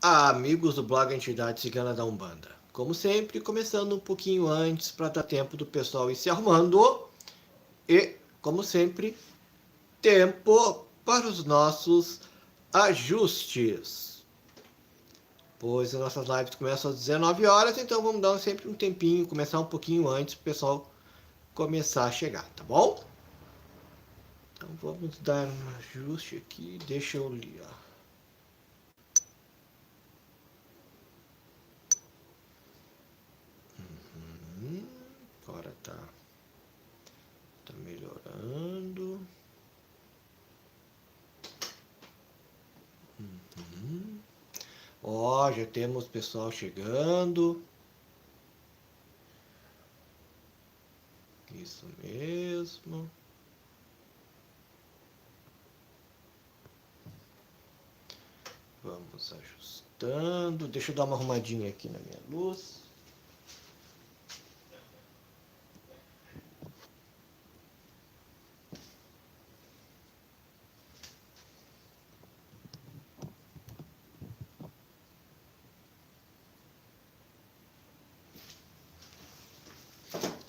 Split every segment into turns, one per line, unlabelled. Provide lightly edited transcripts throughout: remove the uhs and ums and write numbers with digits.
Amigos do blog Entidade Cigana da Umbanda. Como sempre, começando um pouquinho antes para dar tempo do pessoal ir se arrumando. E, como sempre, tempo para os nossos ajustes. Pois as nossas lives começam às 19 horas, então vamos dar sempre um tempinho, começar um pouquinho antes para o pessoal começar a chegar, tá bom? Então vamos dar um ajuste aqui, deixa eu ler. Agora tá melhorando. Ó, já temos pessoal chegando. Isso mesmo. Vamos ajustando. Deixa eu dar uma arrumadinha aqui na minha luz.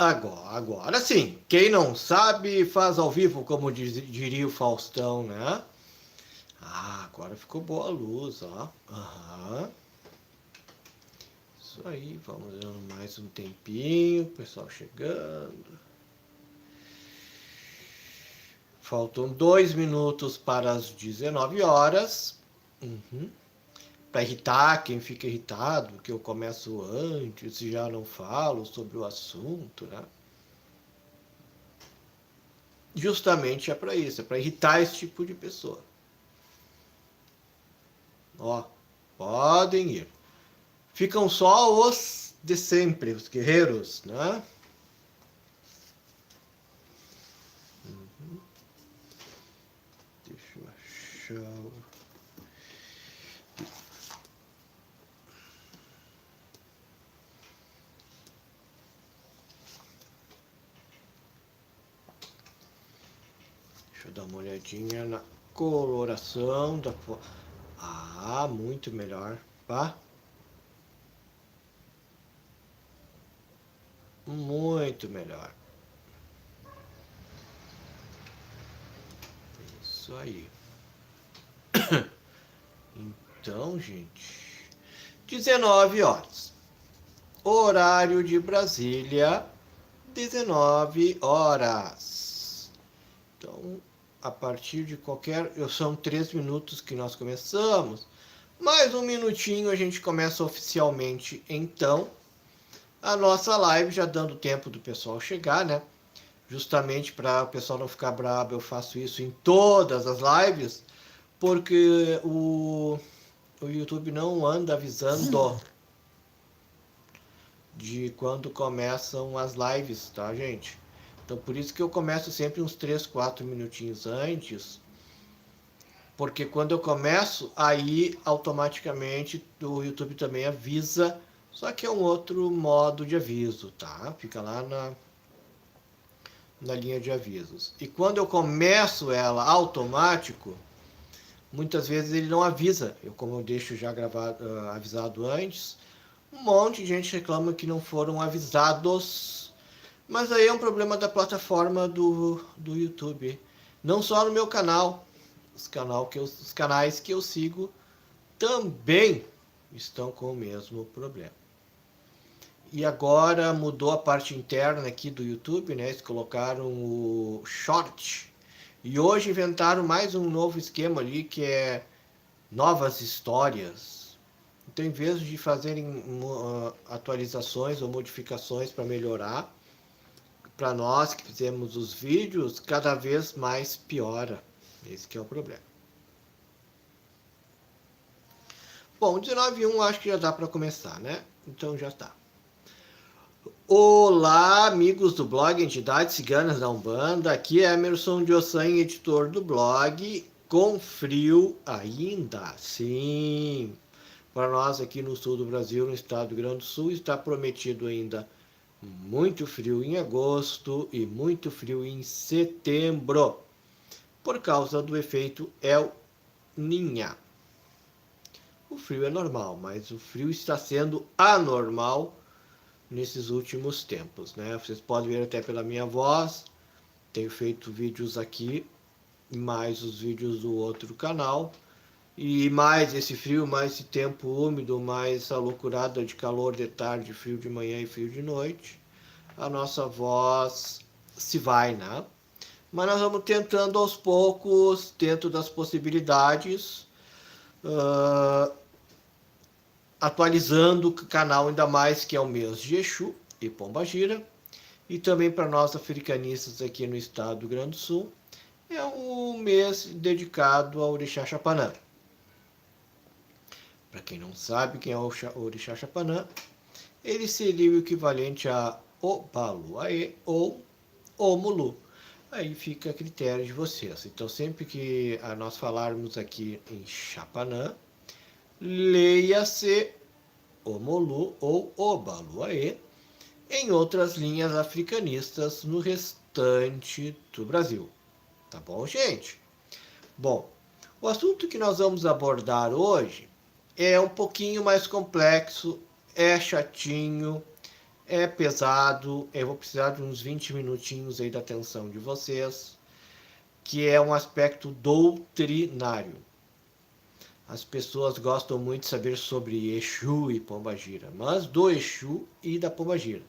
Agora sim. Quem não sabe, faz ao vivo, como diria o Faustão, né? Ah, agora ficou boa a luz, ó. Aham. Isso aí, vamos dando mais um tempinho, pessoal chegando. Faltam 2 minutos para as 19 horas. Para irritar quem fica irritado, que eu começo antes e já não falo sobre o assunto, né? Justamente é para isso, é para irritar esse tipo de pessoa. Ó, podem ir. Ficam só os de sempre, os guerreiros, né? Deixa eu achar. Deixa eu dar uma olhadinha na coloração da foto. Ah, muito melhor, tá? Muito melhor. Isso aí. Então, gente, 19 horas. Horário de Brasília, 19 horas. Então, a partir de qualquer... São 3 minutos que nós começamos. Mais um minutinho a gente começa oficialmente, então, a nossa live, já dando tempo do pessoal chegar, né? Justamente para o pessoal não ficar bravo, eu faço isso em todas as lives, porque o YouTube não anda avisando de quando começam as lives, tá, gente? Então, por isso que eu começo sempre uns 3, 4 minutinhos antes, porque quando eu começo, aí automaticamente o YouTube também avisa, só que é um outro modo de aviso, tá? Fica lá na linha de avisos. E quando eu começo ela automático, muitas vezes ele não avisa. Como eu deixo já gravado, avisado antes, um monte de gente reclama que não foram avisados. Mas aí é um problema da plataforma do YouTube. Não só no meu canal. Os canais que eu sigo também estão com o mesmo problema. E agora mudou a parte interna aqui do YouTube, né? Eles colocaram o Short. E hoje inventaram mais um novo esquema ali, que é novas histórias. Então, em vez de fazerem atualizações ou modificações para melhorar, para nós que fizemos os vídeos, cada vez mais piora. Esse que é o problema. Bom, 19h01 acho que já dá para começar, né? Então já está. Olá, amigos do blog Entidades Ciganas da Umbanda. Aqui é Emerson de Ossan, editor do blog. Com frio ainda, sim. Para nós aqui no sul do Brasil, no estado do Rio Grande do Sul, está prometido ainda muito frio em agosto e muito frio em setembro, por causa do efeito El Niño. o frio é normal, mas o frio está sendo anormal nesses últimos tempos, né? Vocês podem ver até pela minha voz, tenho feito vídeos aqui, mais os vídeos do outro canal, e mais esse frio, mais esse tempo úmido, mais essa loucurada de calor de tarde, frio de manhã e frio de noite, a nossa voz se vai, né? Mas nós vamos tentando aos poucos, dentro das possibilidades, atualizando o canal, ainda mais que é o mês de Exu e Pombagira, e também para nós africanistas aqui no estado do Rio Grande do Sul, é um mês dedicado ao Orixá Chapanã. Para quem não sabe quem é o Orixá Chapanã, ele seria o equivalente a Obaluaê ou Omulu. Aí fica a critério de vocês. Então, sempre que nós falarmos aqui em Chapanã, leia-se Omolu ou Obaluaê em outras linhas africanistas no restante do Brasil. Tá bom, gente? Bom, o assunto que nós vamos abordar hoje é um pouquinho mais complexo, é chatinho, é pesado, eu vou precisar de uns 20 minutinhos aí da atenção de vocês, que é um aspecto doutrinário. As pessoas gostam muito de saber sobre Exu e Pombagira, mas do Exu e da Pombagira.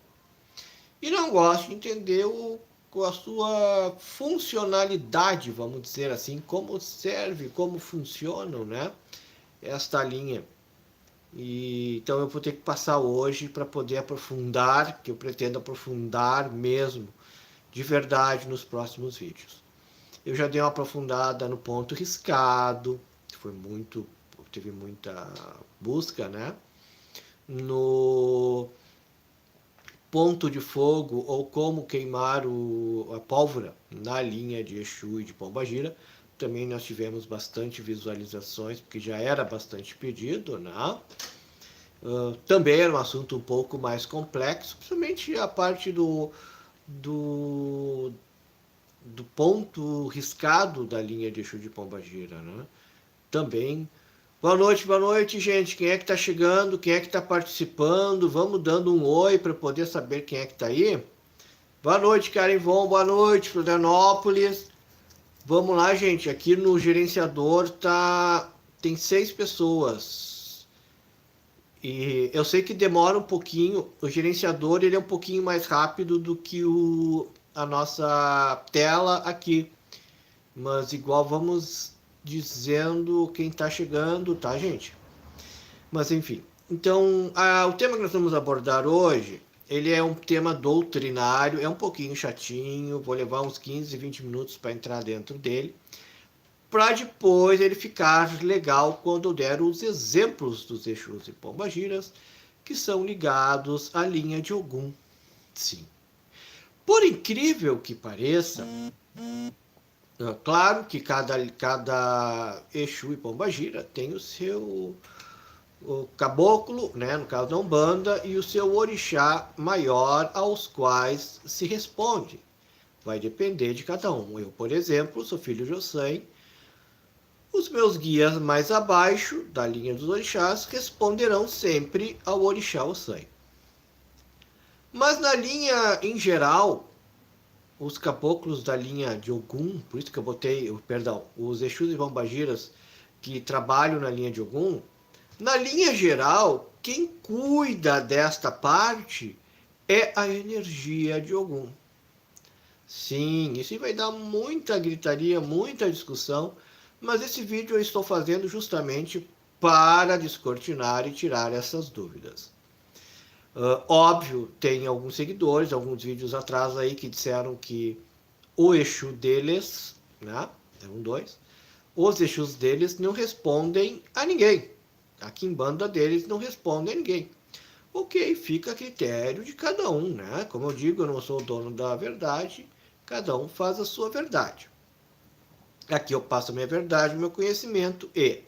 E não gostam de entender a sua funcionalidade, vamos dizer assim, como serve, como funcionam, né? Esta linha. Então eu vou ter que passar hoje para poder aprofundar, que eu pretendo aprofundar mesmo, de verdade, nos próximos vídeos. Eu já dei uma aprofundada no ponto riscado, teve muita busca, né? No ponto de fogo, ou como queimar a pólvora na linha de Exu e de Pombagira. Também nós tivemos bastante visualizações, porque já era bastante pedido, né? Também era um assunto um pouco mais complexo, principalmente a parte do ponto riscado da linha de Exu de Pombagira, né? Também. Boa noite, gente. Quem é que tá chegando? Quem é que tá participando? Vamos dando um oi para poder saber quem é que tá aí. Boa noite, Karen Von. Boa noite, Florianópolis. Vamos lá, gente. Aqui no gerenciador tem 6 pessoas. E eu sei que demora um pouquinho. O gerenciador ele é um pouquinho mais rápido do que a nossa tela aqui. Mas igual vamos dizendo quem está chegando, tá, gente? Mas enfim. Então, o tema que nós vamos abordar hoje, ele é um tema doutrinário, é um pouquinho chatinho, vou levar uns 15, 20 minutos para entrar dentro dele, para depois ele ficar legal quando eu der os exemplos dos Exus e Pombagiras, que são ligados à linha de Ogum. Sim. Por incrível que pareça, claro que cada Exu e Pombagira tem o seu caboclo, né, no caso da Umbanda, e o seu orixá maior aos quais se responde. Vai depender de cada um. Eu, por exemplo, sou filho de Ossan. Os meus guias mais abaixo da linha dos orixás responderão sempre ao orixá Ossan. Mas na linha em geral, os caboclos da linha de Ogum, por isso que eu botei, os Exus e Pombagiras que trabalham na linha de Ogum, na linha geral, quem cuida desta parte é a energia de Ogum. Sim, isso vai dar muita gritaria, muita discussão, mas esse vídeo eu estou fazendo justamente para descortinar e tirar essas dúvidas. Óbvio, tem alguns seguidores, alguns vídeos atrás aí que disseram que o Exu deles, né, os Exus deles não respondem a ninguém. A quimbanda deles não responde a ninguém. Ok, fica a critério de cada um, né? Como eu digo, eu não sou o dono da verdade, cada um faz a sua verdade. Aqui eu passo a minha verdade, o meu conhecimento e,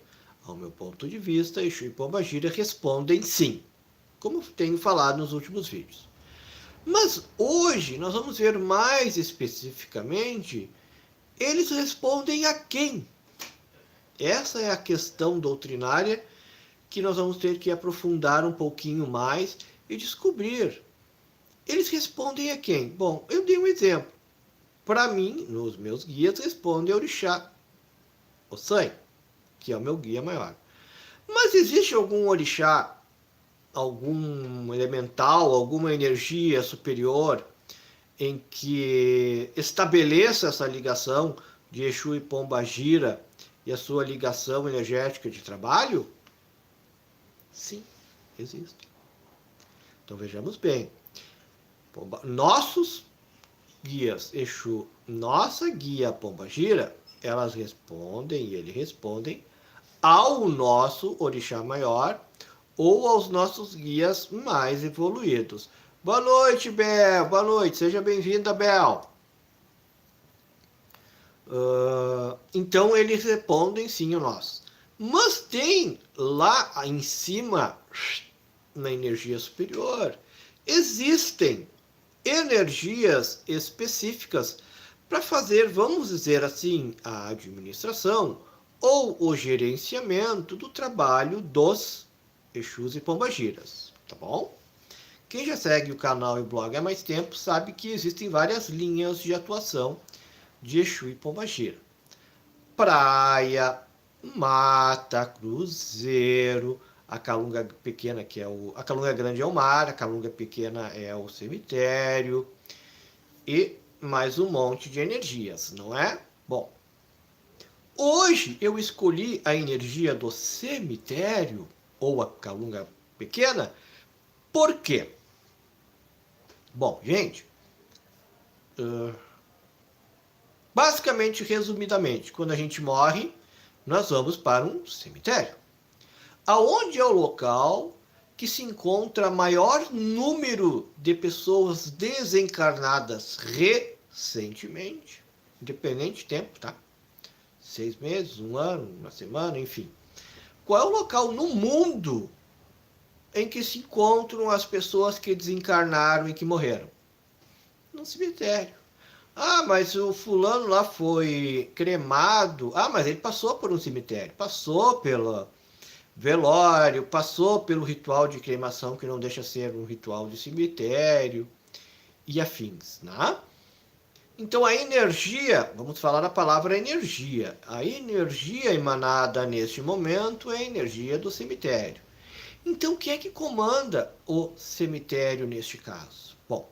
ao meu ponto de vista, Exu e Pombagira respondem sim, como tenho falado nos últimos vídeos. Mas hoje nós vamos ver mais especificamente, eles respondem a quem? Essa é a questão doutrinária que nós vamos ter que aprofundar um pouquinho mais e descobrir. Eles respondem a quem? Bom, eu dei um exemplo. Para mim, nos meus guias, responde a Orixá Ossan, que é o meu guia maior. Mas existe algum orixá, algum elemental, alguma energia superior em que estabeleça essa ligação de Exu e Pombagira e a sua ligação energética de trabalho? Sim, existe. Então vejamos bem. Nossos guias Exu, nossa guia Pombagira, elas respondem e eles respondem ao nosso orixá maior ou aos nossos guias mais evoluídos. Boa noite, Bel. Boa noite. Seja bem-vinda, Bel. Então, eles respondem sim a nós. Mas tem lá em cima, na energia superior, existem energias específicas para fazer, vamos dizer assim, a administração ou o gerenciamento do trabalho dos Exus e Pombagiras, tá bom? Quem já segue o canal e o blog há mais tempo sabe que existem várias linhas de atuação de Exu e Pombagira. Praia, mata, cruzeiro, a calunga pequena que é a calunga grande é o mar, a calunga pequena é o cemitério e mais um monte de energias, não é? Bom, hoje eu escolhi a energia do cemitério ou a calunga pequena, por quê? Bom, gente, basicamente, resumidamente, quando a gente morre, nós vamos para um cemitério. Aonde é o local que se encontra maior número de pessoas desencarnadas recentemente, independente de tempo, tá? 6 meses, 1 ano, 1 semana, enfim. Qual é o local no mundo em que se encontram as pessoas que desencarnaram e que morreram? No cemitério. Ah, mas o fulano lá foi cremado. Ah, mas ele passou por um cemitério, passou pelo velório, passou pelo ritual de cremação, que não deixa ser um ritual de cemitério e afins, né? Então a energia, vamos falar a palavra energia. A energia emanada neste momento é a energia do cemitério. Então, quem é que comanda o cemitério neste caso? Bom,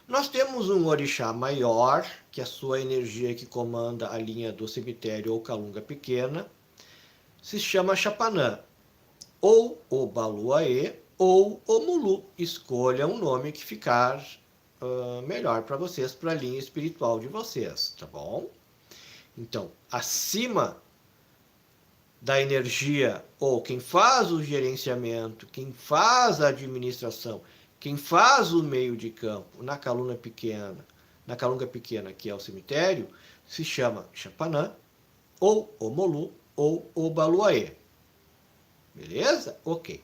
nós temos um orixá maior, que a sua energia que comanda a linha do cemitério ou calunga pequena, se chama Chapanã, ou o Baluaê, ou o Mulu. Escolha um nome que ficar melhor para vocês, para a linha espiritual de vocês, tá bom? Então, acima da energia, ou quem faz o gerenciamento, quem faz a administração, quem faz o meio de campo na calunga pequena, que é o cemitério, se chama Chapanã, ou Omolu, ou Obaluaê. Beleza? Ok.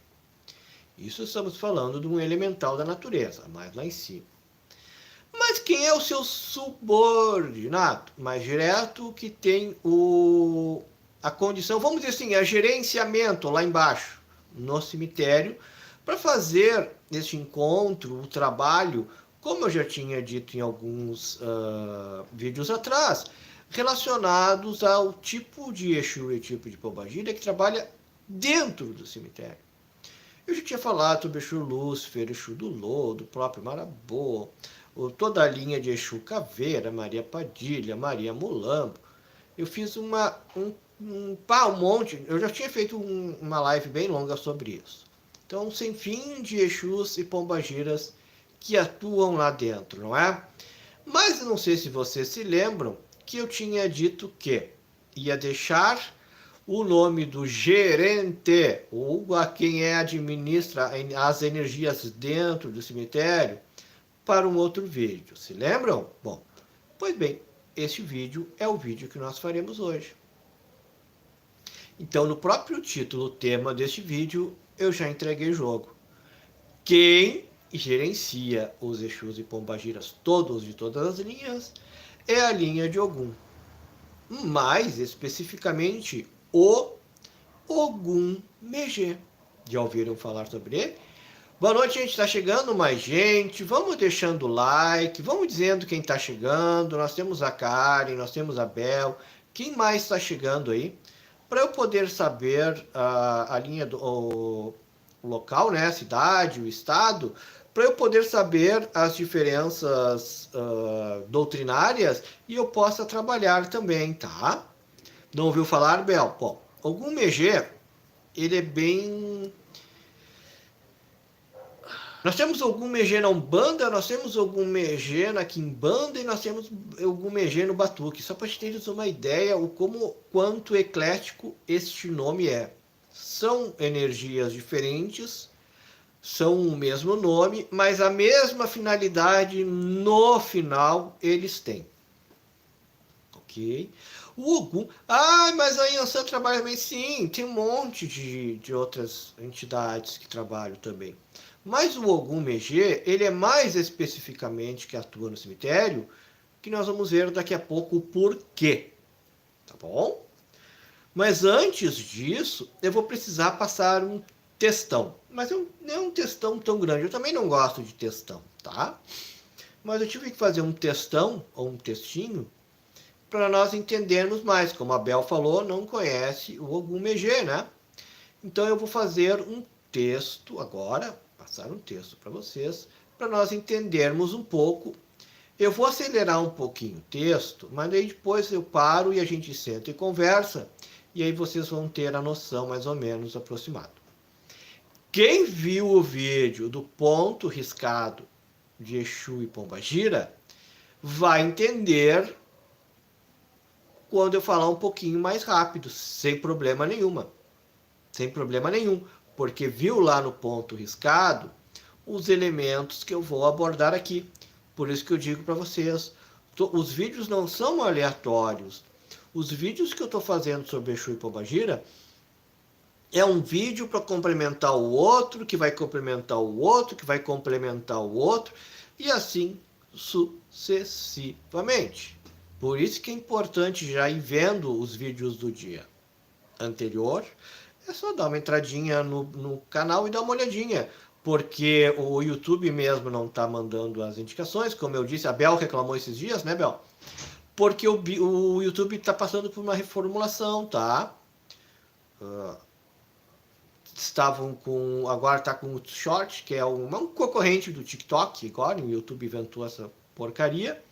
Isso estamos falando de um elemental da natureza, mais lá em cima. Mas quem é o seu subordinado? Mais direto, que tem a condição, vamos dizer assim, a gerenciamento lá embaixo, no cemitério, para fazer este encontro, o trabalho, como eu já tinha dito em alguns vídeos atrás, relacionados ao tipo de Exu e tipo de Pombagira que trabalha dentro do cemitério. Eu já tinha falado sobre Exu Lúcifer, Exu do Lodo, o próprio Marabô, toda a linha de Exu Caveira, Maria Padilha, Maria Mulambo. Eu fiz um monte, eu já tinha feito uma live bem longa sobre isso. Então, sem fim de Exus e Pombagiras que atuam lá dentro, não é? Mas eu não sei se vocês se lembram que eu tinha dito que ia deixar o nome do gerente, ou a quem administra as energias dentro do cemitério, para um outro vídeo. Se lembram? Bom, pois bem, este vídeo é o vídeo que nós faremos hoje. Então, no próprio título, o tema deste vídeo, eu já entreguei o jogo. Quem gerencia os Exus e Pombagiras todos de todas as linhas é a linha de Ogum. Mais especificamente, o Ogum Megê. Já ouviram falar sobre ele? Boa noite, gente. Está chegando mais gente. Vamos deixando o like, vamos dizendo quem está chegando. Nós temos a Karen, nós temos a Bel. Quem mais está chegando aí? Para eu poder saber a linha o local, né? A cidade, o estado, para eu poder saber as diferenças doutrinárias e eu possa trabalhar também, tá? Não ouviu falar, Bel? Bom, Ogum Megê, ele é bem... Nós temos Ogum Megê na Umbanda, nós temos Ogum Megê na Quimbanda e nós temos Ogum Megê no Batuque. Só para terem uma ideia o quanto eclético este nome é. São energias diferentes, são o mesmo nome, mas a mesma finalidade no final eles têm. Ok? O Ogum... mas a Yansan trabalha bem. Sim, tem um monte de outras entidades que trabalham também. Mas o Ogum Megê, ele é mais especificamente que atua no cemitério, que nós vamos ver daqui a pouco o porquê. Tá bom? Mas antes disso, eu vou precisar passar um textão. Mas não é um textão tão grande. Eu também não gosto de textão, tá? Mas eu tive que fazer um textão, ou um textinho, para nós entendermos mais. Como a Bel falou, não conhece o Ogum Megê, né? Então eu vou fazer um texto agora, passar um texto para vocês, para nós entendermos um pouco. Eu vou acelerar um pouquinho o texto, mas aí depois eu paro e a gente senta e conversa, e aí vocês vão ter a noção mais ou menos aproximada. Quem viu o vídeo do ponto riscado de Exu e Pombagira vai entender quando eu falar um pouquinho mais rápido, sem problema nenhuma. Sem problema nenhum, porque viu lá no ponto riscado os elementos que eu vou abordar aqui. Por isso que eu digo para vocês, os vídeos não são aleatórios. Os vídeos que eu estou fazendo sobre Exu e Pombagira é um vídeo para complementar o outro, que vai complementar o outro, que vai complementar o outro, e assim sucessivamente. Por isso que é importante já ir vendo os vídeos do dia anterior. É só dar uma entradinha no canal e dar uma olhadinha, porque o YouTube mesmo não está mandando as indicações, como eu disse, a Bel reclamou esses dias, né, Bel? Porque o YouTube está passando por uma reformulação, tá? Estavam com... Agora está com o Short, que é um concorrente do TikTok, agora o YouTube inventou essa porcaria.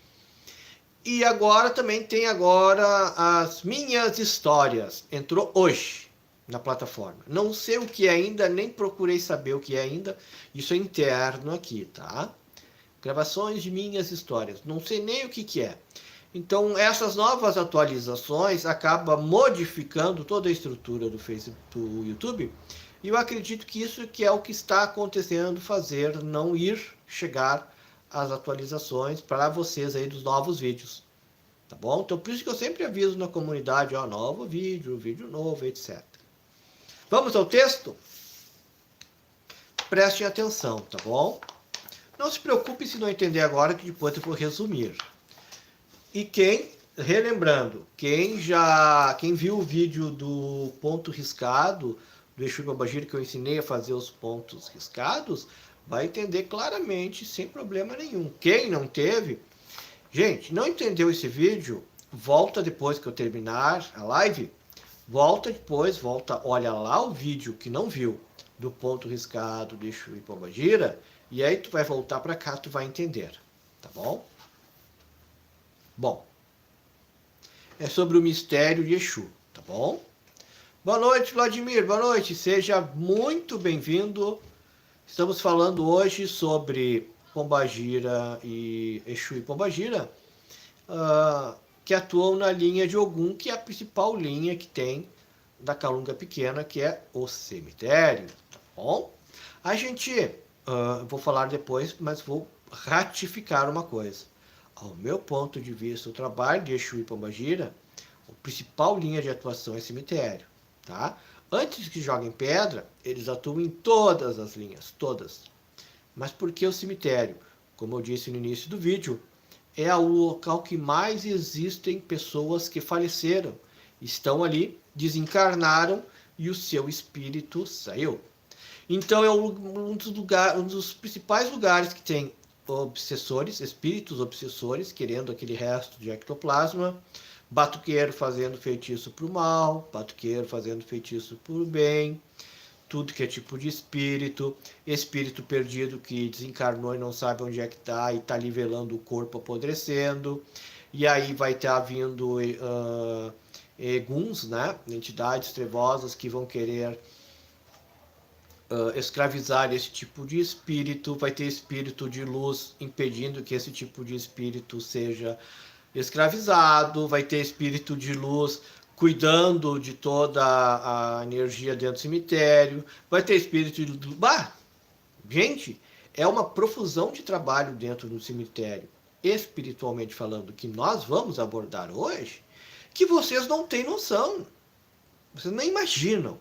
E agora também tem as minhas histórias. Entrou hoje na plataforma. Não sei o que é ainda, nem procurei saber o que é ainda. Isso é interno aqui, tá? Gravações de minhas histórias. Não sei nem o que é. Então, essas novas atualizações acabam modificando toda a estrutura do Facebook, do YouTube. E eu acredito que isso que é o que está acontecendo, fazer não chegar as atualizações para vocês aí dos novos vídeos, tá bom? Então por isso que eu sempre aviso na comunidade, ó, novo vídeo novo, etc. Vamos ao texto? Prestem atenção, tá bom? Não se preocupe se não entender agora, que depois eu vou resumir. E relembrando, quem viu o vídeo do ponto riscado do Exu e Pombagira, que eu ensinei a fazer os pontos riscados, vai entender claramente, sem problema nenhum. Quem não teve, gente, não entendeu esse vídeo, volta depois que eu terminar a live, olha lá o vídeo que não viu, do ponto riscado de Exu e Pombagira, e aí tu vai voltar para cá, tu vai entender, tá bom? Bom, é sobre o mistério de Exu, tá bom? Boa noite, Vladimir, boa noite, seja muito bem-vindo. Estamos falando hoje sobre Pombagira e Exu e Pombagira, que atuam na linha de Ogum, que é a principal linha que tem da Calunga Pequena, que é o cemitério, tá bom? A gente, vou falar depois, mas vou ratificar uma coisa. Ao meu ponto de vista, o trabalho de Exu e Pombagira, a principal linha de atuação é cemitério, tá? Antes que joguem pedra, eles atuam em todas as linhas, todas. Mas por que o cemitério? Como eu disse no início do vídeo, é o local que mais existem pessoas que faleceram. Estão ali, desencarnaram, e o seu espírito saiu. Então é um dos principais lugares que tem obsessores, espíritos obsessores, querendo aquele resto de ectoplasma, batuqueiro fazendo feitiço para o mal, batuqueiro fazendo feitiço para o bem, tudo que é tipo de espírito, espírito perdido que desencarnou e não sabe onde é que está e está nivelando o corpo apodrecendo, e aí vai estar vindo eguns, né? Entidades trevosas que vão querer escravizar esse tipo de espírito, vai ter espírito de luz impedindo que esse tipo de espírito seja escravizado, vai ter espírito de luz cuidando de toda a energia dentro do cemitério, vai ter espírito de... Gente, é uma profusão de trabalho dentro do cemitério, espiritualmente falando, que nós vamos abordar hoje, que vocês não têm noção, vocês nem imaginam.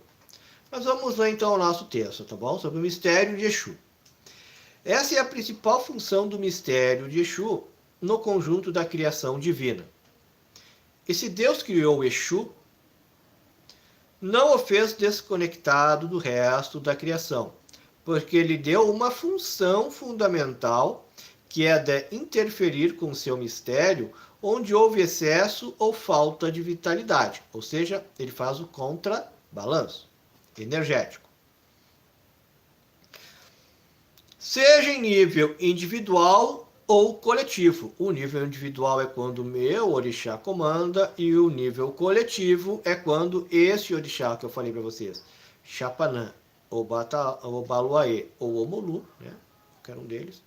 Mas vamos lá então ao nosso texto, tá bom? Sobre o mistério de Exu. Essa é a principal função do mistério de Exu no conjunto da criação divina. Esse Deus criou o Exu, não o fez desconectado do resto da criação, porque lhe deu uma função fundamental, que é a de interferir com seu mistério onde houve excesso ou falta de vitalidade, ou seja, ele faz o contrabalanço energético. Seja em nível individual ou coletivo. O nível individual é quando o meu orixá comanda e o nível coletivo é quando esse orixá que eu falei para vocês, Chapanã, ou Baluaê ou Omolu, né, qualquer um deles,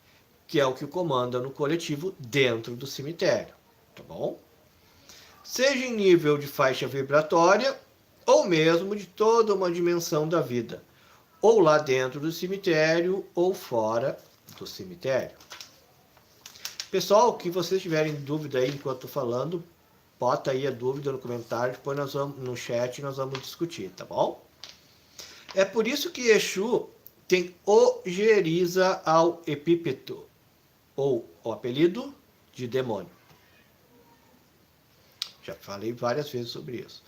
que é o que comanda no coletivo dentro do cemitério, tá bom? Seja em nível de faixa vibratória ou mesmo de toda uma dimensão da vida, ou lá dentro do cemitério ou fora do cemitério. Pessoal, que vocês tiverem dúvida aí enquanto estou falando, bota aí a dúvida no comentário, depois nós vamos no chat e nós vamos discutir, tá bom? É por isso que Exu tem ojeriza ao epípeto, ou o apelido de demônio. Já falei várias vezes sobre isso.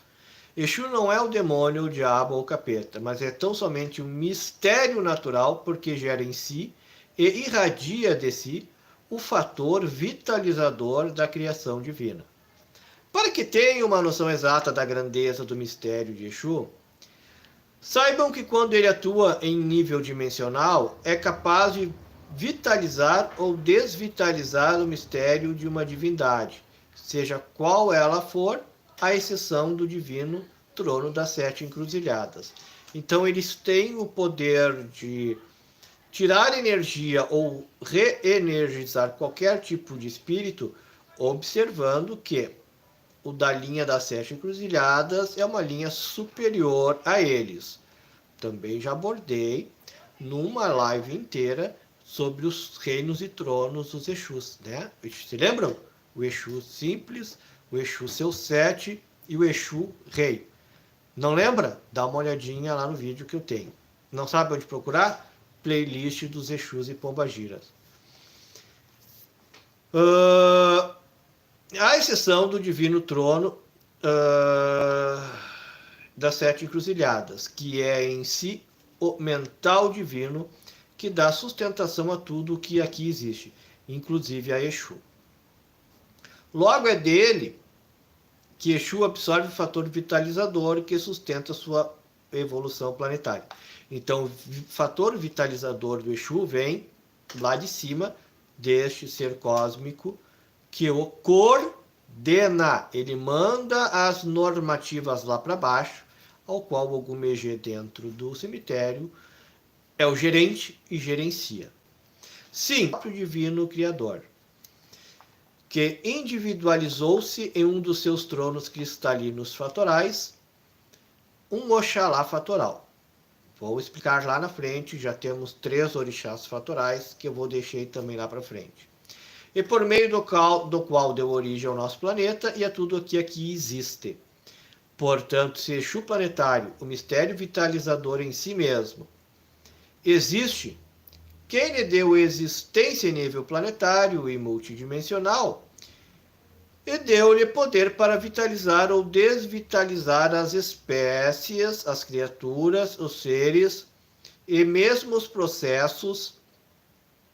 Exu não é o demônio, o diabo ou o capeta, mas é tão somente um mistério natural, porque gera em si e irradia de si o fator vitalizador da criação divina. Para que tenham uma noção exata da grandeza do mistério de Exu, saibam que quando ele atua em nível dimensional, é capaz de vitalizar ou desvitalizar o mistério de uma divindade, seja qual ela for, à exceção do divino trono das 7 encruzilhadas. Então eles têm o poder de tirar energia ou reenergizar qualquer tipo de espírito, observando que o da linha das 7 encruzilhadas é uma linha superior a eles. Também já abordei numa live inteira sobre os reinos e tronos dos Exus, né? Se lembram? O Exu simples, o Exu seu 7 e o Exu rei. Não lembra? Dá uma olhadinha lá no vídeo que eu tenho. Não sabe onde procurar? Playlist dos Exus e Pombagiras. À exceção do divino trono das 7 encruzilhadas, que é em si o mental divino que dá sustentação a tudo o que aqui existe, inclusive a Exu. Logo é dele que Exu absorve o fator vitalizador que sustenta sua evolução planetária. Então, o fator vitalizador do Exu vem lá de cima deste ser cósmico que o coordena. Ele manda as normativas lá para baixo, ao qual o Ogumegê dentro do cemitério é o gerente e gerencia. Sim, o próprio divino criador, que individualizou-se em um dos seus tronos cristalinos fatorais, um Oxalá fatoral. Vou explicar lá na frente, já temos 3 orixás fatorais, que eu vou deixar também lá para frente. E por meio do qual deu origem ao nosso planeta e a tudo o que aqui existe. Portanto, se Exu planetário, o mistério vitalizador em si mesmo, existe, quem lhe deu existência em nível planetário e multidimensional, e deu-lhe poder para vitalizar ou desvitalizar as espécies, as criaturas, os seres e mesmo os processos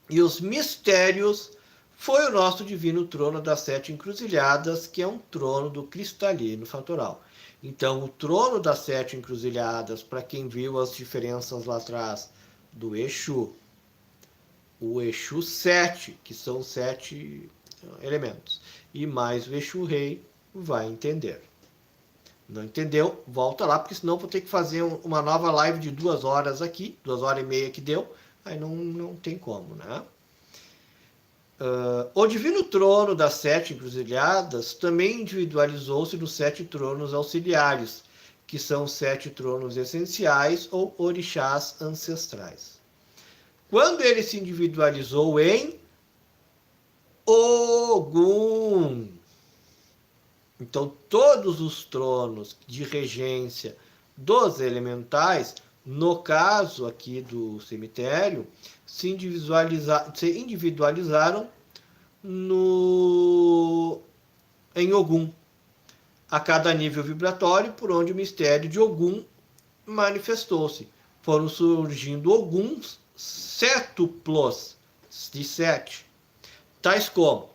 e os mistérios. Foi o nosso divino trono das 7 encruzilhadas, que é um trono do cristalino fatoral. Então, o trono das 7 encruzilhadas, para quem viu as diferenças lá atrás do Exu, o Exu 7, que são 7 elementos, e mais o Exu Rei, vai entender. Não entendeu? Volta lá, porque senão vou ter que fazer uma nova live de 2 horas aqui, 2 horas e meia que deu, aí não tem como, né? O divino trono das 7 encruzilhadas também individualizou-se nos 7 tronos auxiliares, que são 7 tronos essenciais ou orixás ancestrais. Quando ele se individualizou em Ogum, então todos os tronos de regência dos elementais, no caso aqui do cemitério, se individualizaram em Ogum, a cada nível vibratório por onde o mistério de Ogum manifestou-se. Foram surgindo Oguns sétuplos, de 7, tais como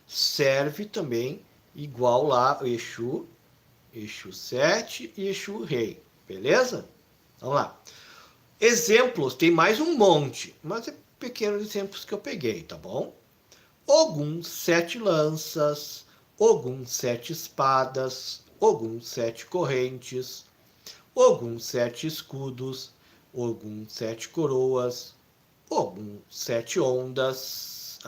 serve também igual lá o Exu, Exu 7 e Exu Rei, beleza? Vamos lá. Exemplos, tem mais um monte, mas é pequenos exemplos que eu peguei, tá bom? Ogum 7 lanças, Ogum 7 espadas, Ogum 7 correntes, Ogum 7 escudos, Ogum 7 coroas, Ogum 7 ondas,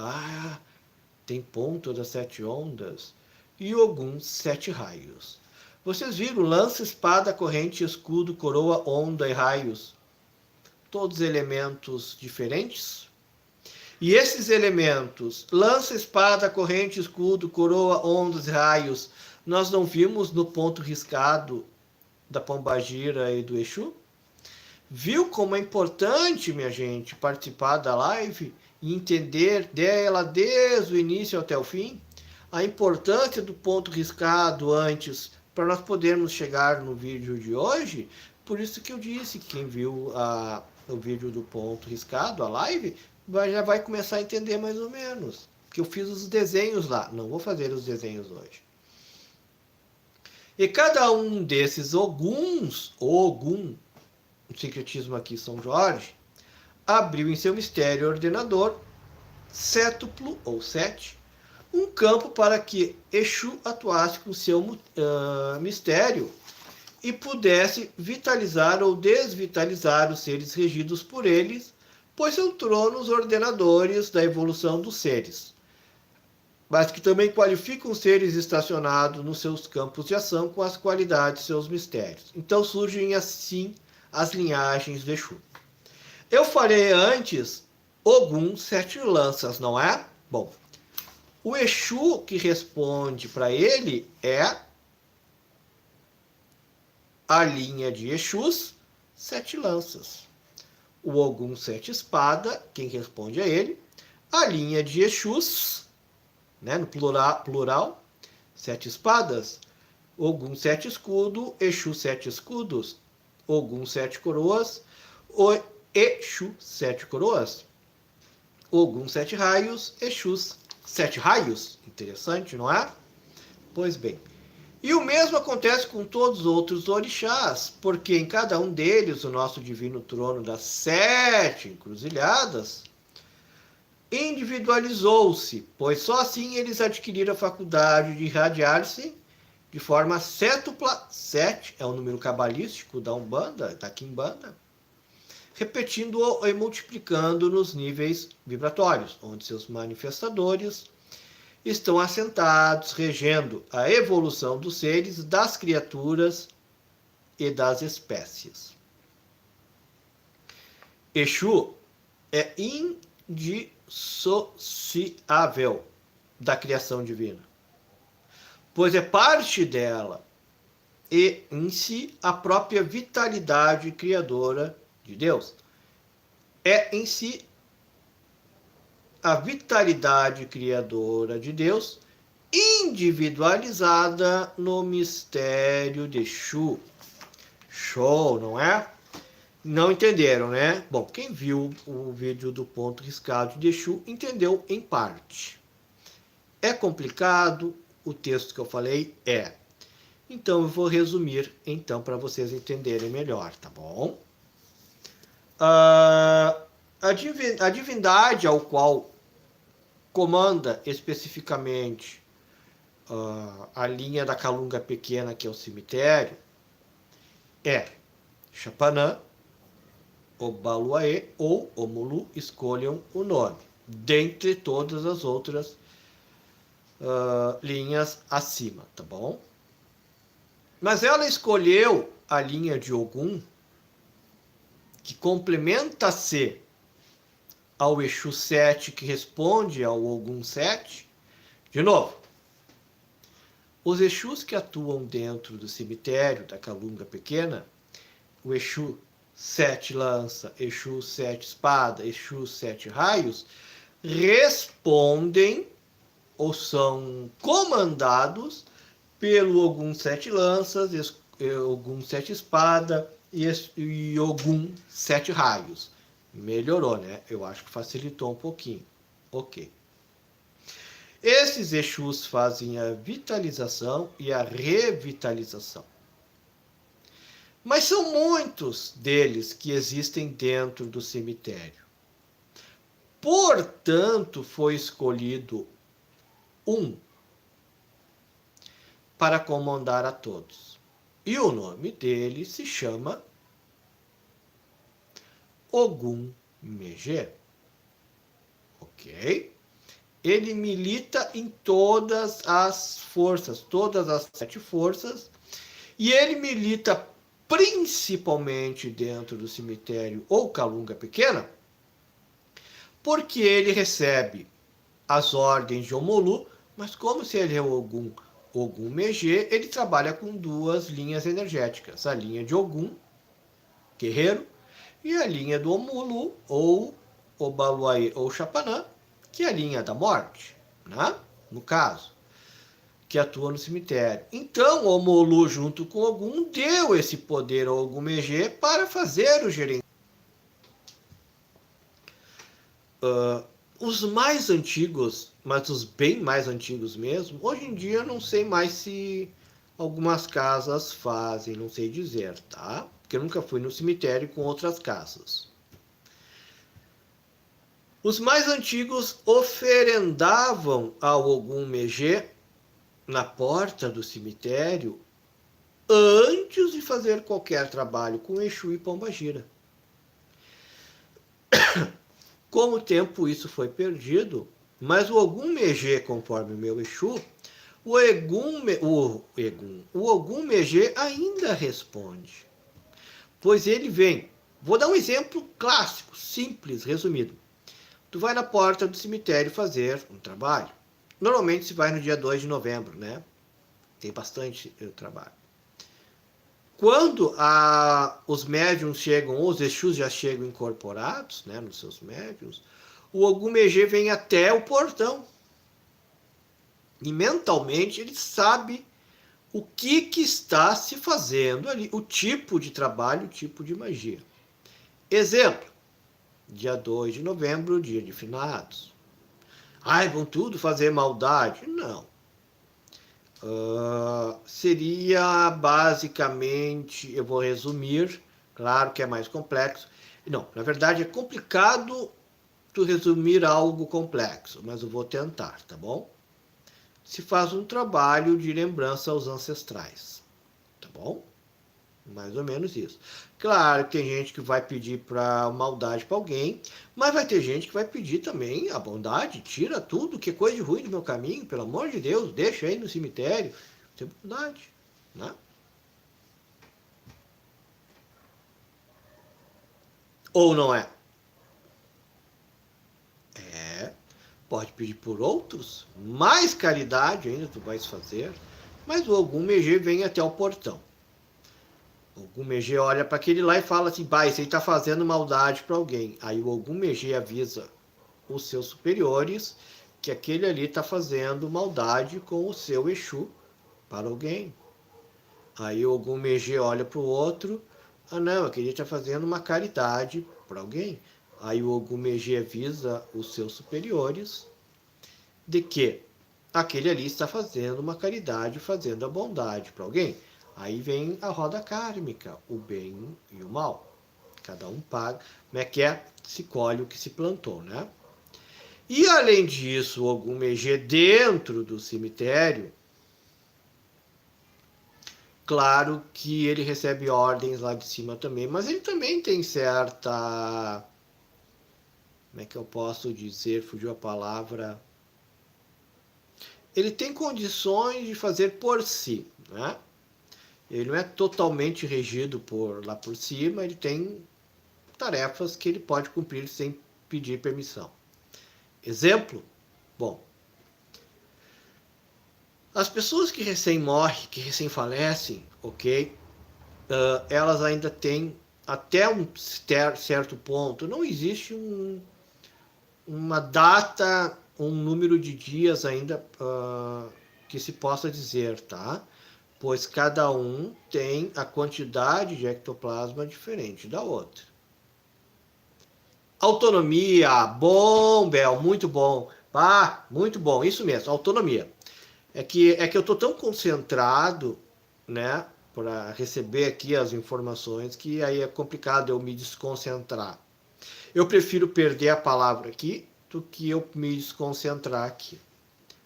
tem ponto das 7 ondas, e Ogum 7 raios. Vocês viram lança, espada, corrente, escudo, coroa, onda e raios? Todos elementos diferentes? E esses elementos, lança, espada, corrente, escudo, coroa, ondas e raios, nós não vimos no ponto riscado da Pombagira e do Exu? Viu como é importante, minha gente, participar da live e entender dela desde o início até o fim? A importância do ponto riscado antes, para nós podermos chegar no vídeo de hoje. Por isso que eu disse, quem viu o vídeo do ponto riscado, a live, já vai começar a entender mais ou menos. Porque eu fiz os desenhos lá, não vou fazer os desenhos hoje. E cada um desses Oguns, Ogum, o secretismo aqui São Jorge, abriu em seu mistério ordenador, sétuplo ou 7, um campo para que Exu atuasse com seu mistério e pudesse vitalizar ou desvitalizar os seres regidos por eles, pois são tronos ordenadores da evolução dos seres, mas que também qualificam os seres estacionados nos seus campos de ação com as qualidades de seus mistérios. Então surgem assim as linhagens do Exu. Eu falei antes Ogum 7 lanças, não é? Bom, o Exu que responde para ele é a linha de Exus 7 lanças. O Ogum 7 espada, quem responde a ele, a linha de Exus, né, no plural, 7 espadas, Ogum 7 escudo, Exu 7 escudos, Ogum 7 coroas, Exu 7 coroas, Ogum 7 raios, Exus 7 raios. Interessante, não é? Pois bem. E o mesmo acontece com todos os outros orixás, porque em cada um deles o nosso divino trono das 7 encruzilhadas individualizou-se, pois só assim eles adquiriram a faculdade de irradiar-se de forma sétupla. 7 é o número cabalístico da Umbanda, da Quimbanda, repetindo e multiplicando nos níveis vibratórios, onde seus manifestadores estão assentados, regendo a evolução dos seres, das criaturas e das espécies. Exu é indissociável da criação divina, pois é parte dela e, em si, a própria vitalidade criadora de Deus. É, em si, a vitalidade criadora de Deus individualizada no mistério de Exu. Show, não é? Não entenderam, né? Bom, quem viu o vídeo do ponto riscado de Exu entendeu em parte. É complicado o texto que eu falei? É. Então eu vou resumir então para vocês entenderem melhor, tá bom? A divindade ao qual comanda especificamente a linha da Calunga Pequena, que é o cemitério, é Chapanã, Obaluaê ou Omulu, escolham o nome, dentre todas as outras linhas acima, tá bom? Mas ela escolheu a linha de Ogum, que complementa-se ao Exu 7, que responde ao Ogum 7. De novo, os Exus que atuam dentro do cemitério da Calunga Pequena, o Exu 7 lança, Exu 7 espada, Exu 7 raios, respondem ou são comandados pelo Ogum 7 lanças, Ogum 7 espada e Ogum 7 raios. Melhorou, né? Eu acho que facilitou um pouquinho. Ok. Esses Exus fazem a vitalização e a revitalização. Mas são muitos deles que existem dentro do cemitério. Portanto, foi escolhido um para comandar a todos. E o nome dele se chama Ogum Megé. Ok? Ele milita em todas as forças, todas as 7 forças, e ele milita principalmente dentro do cemitério ou Calunga Pequena, porque ele recebe as ordens de Omolu, mas como se ele é Ogum Megé, ele trabalha com 2 linhas energéticas, a linha de Ogum, guerreiro, e a linha do Omolu, ou Obaluaê ou Chapanã, que é a linha da morte, né? No caso, que atua no cemitério. Então, o Omolu, junto com Ogum, deu esse poder ao Ogum Megé para fazer o gerenciamento. Os mais antigos, mas os bem mais antigos mesmo, hoje em dia eu não sei mais se algumas casas fazem, não sei dizer, tá? Porque eu nunca fui no cemitério com outras casas. Os mais antigos oferendavam ao Ogum Megé na porta do cemitério antes de fazer qualquer trabalho com Exu e Pombagira. Com o tempo isso foi perdido, mas o Ogum Megé, conforme o meu Exu, o Ogum Megé ainda responde. Pois ele vem. Vou dar um exemplo clássico, simples, resumido. Tu vai na porta do cemitério fazer um trabalho. Normalmente se vai no dia 2 de novembro, né? Tem bastante trabalho. Quando os médiums chegam, ou os Exus já chegam incorporados, né, nos seus médiums, o Ogum Megé vem até o portão. E mentalmente ele sabe o que está se fazendo ali, o tipo de trabalho, o tipo de magia. Exemplo, dia 2 de novembro, dia de finados. Ai, vão tudo fazer maldade? Não. Seria basicamente, eu vou resumir, claro que é mais complexo. Não, na verdade é complicado tu resumir algo complexo, mas eu vou tentar, tá bom? Se faz um trabalho de lembrança aos ancestrais, tá bom? Mais ou menos isso. Claro que tem gente que vai pedir para maldade para alguém, mas vai ter gente que vai pedir também a bondade. Tira tudo que é coisa de ruim do meu caminho, pelo amor de Deus, deixa aí no cemitério. Tem bondade, né? Ou não é? É. Pode pedir por outros, mais caridade ainda tu vais fazer, mas o Ogum Megé vem até o portão. O Ogum Megé olha para aquele lá e fala assim, bah, esse aí tá fazendo maldade para alguém. Aí o Ogum Megé avisa os seus superiores que aquele ali está fazendo maldade com o seu Exu para alguém. Aí o Ogum Megê olha para o outro, ah não, aquele está fazendo uma caridade para alguém. Aí o Ogum Megê avisa os seus superiores de que aquele ali está fazendo uma caridade, fazendo a bondade para alguém. Aí vem a roda kármica, o bem e o mal. Cada um paga, como é que é? Se colhe o que se plantou, né? E além disso, o Ogum Megê dentro do cemitério, claro que ele recebe ordens lá de cima também, mas ele também tem certa, como é que eu posso dizer, fugiu a palavra, ele tem condições de fazer por si, né? Ele não é totalmente regido por lá por cima, ele tem tarefas que ele pode cumprir sem pedir permissão. Exemplo? Bom, as pessoas que recém morrem, que recém falecem, ok? Elas ainda têm, até um certo ponto, não existe uma data, um número de dias ainda que se possa dizer, tá? Pois cada um tem a quantidade de ectoplasma diferente da outra. Autonomia, bom, Bel, muito bom. Ah, muito bom, isso mesmo, autonomia. É que eu estou tão concentrado, né, para receber aqui as informações, que aí é complicado eu me desconcentrar. Eu prefiro perder a palavra aqui do que eu me desconcentrar aqui.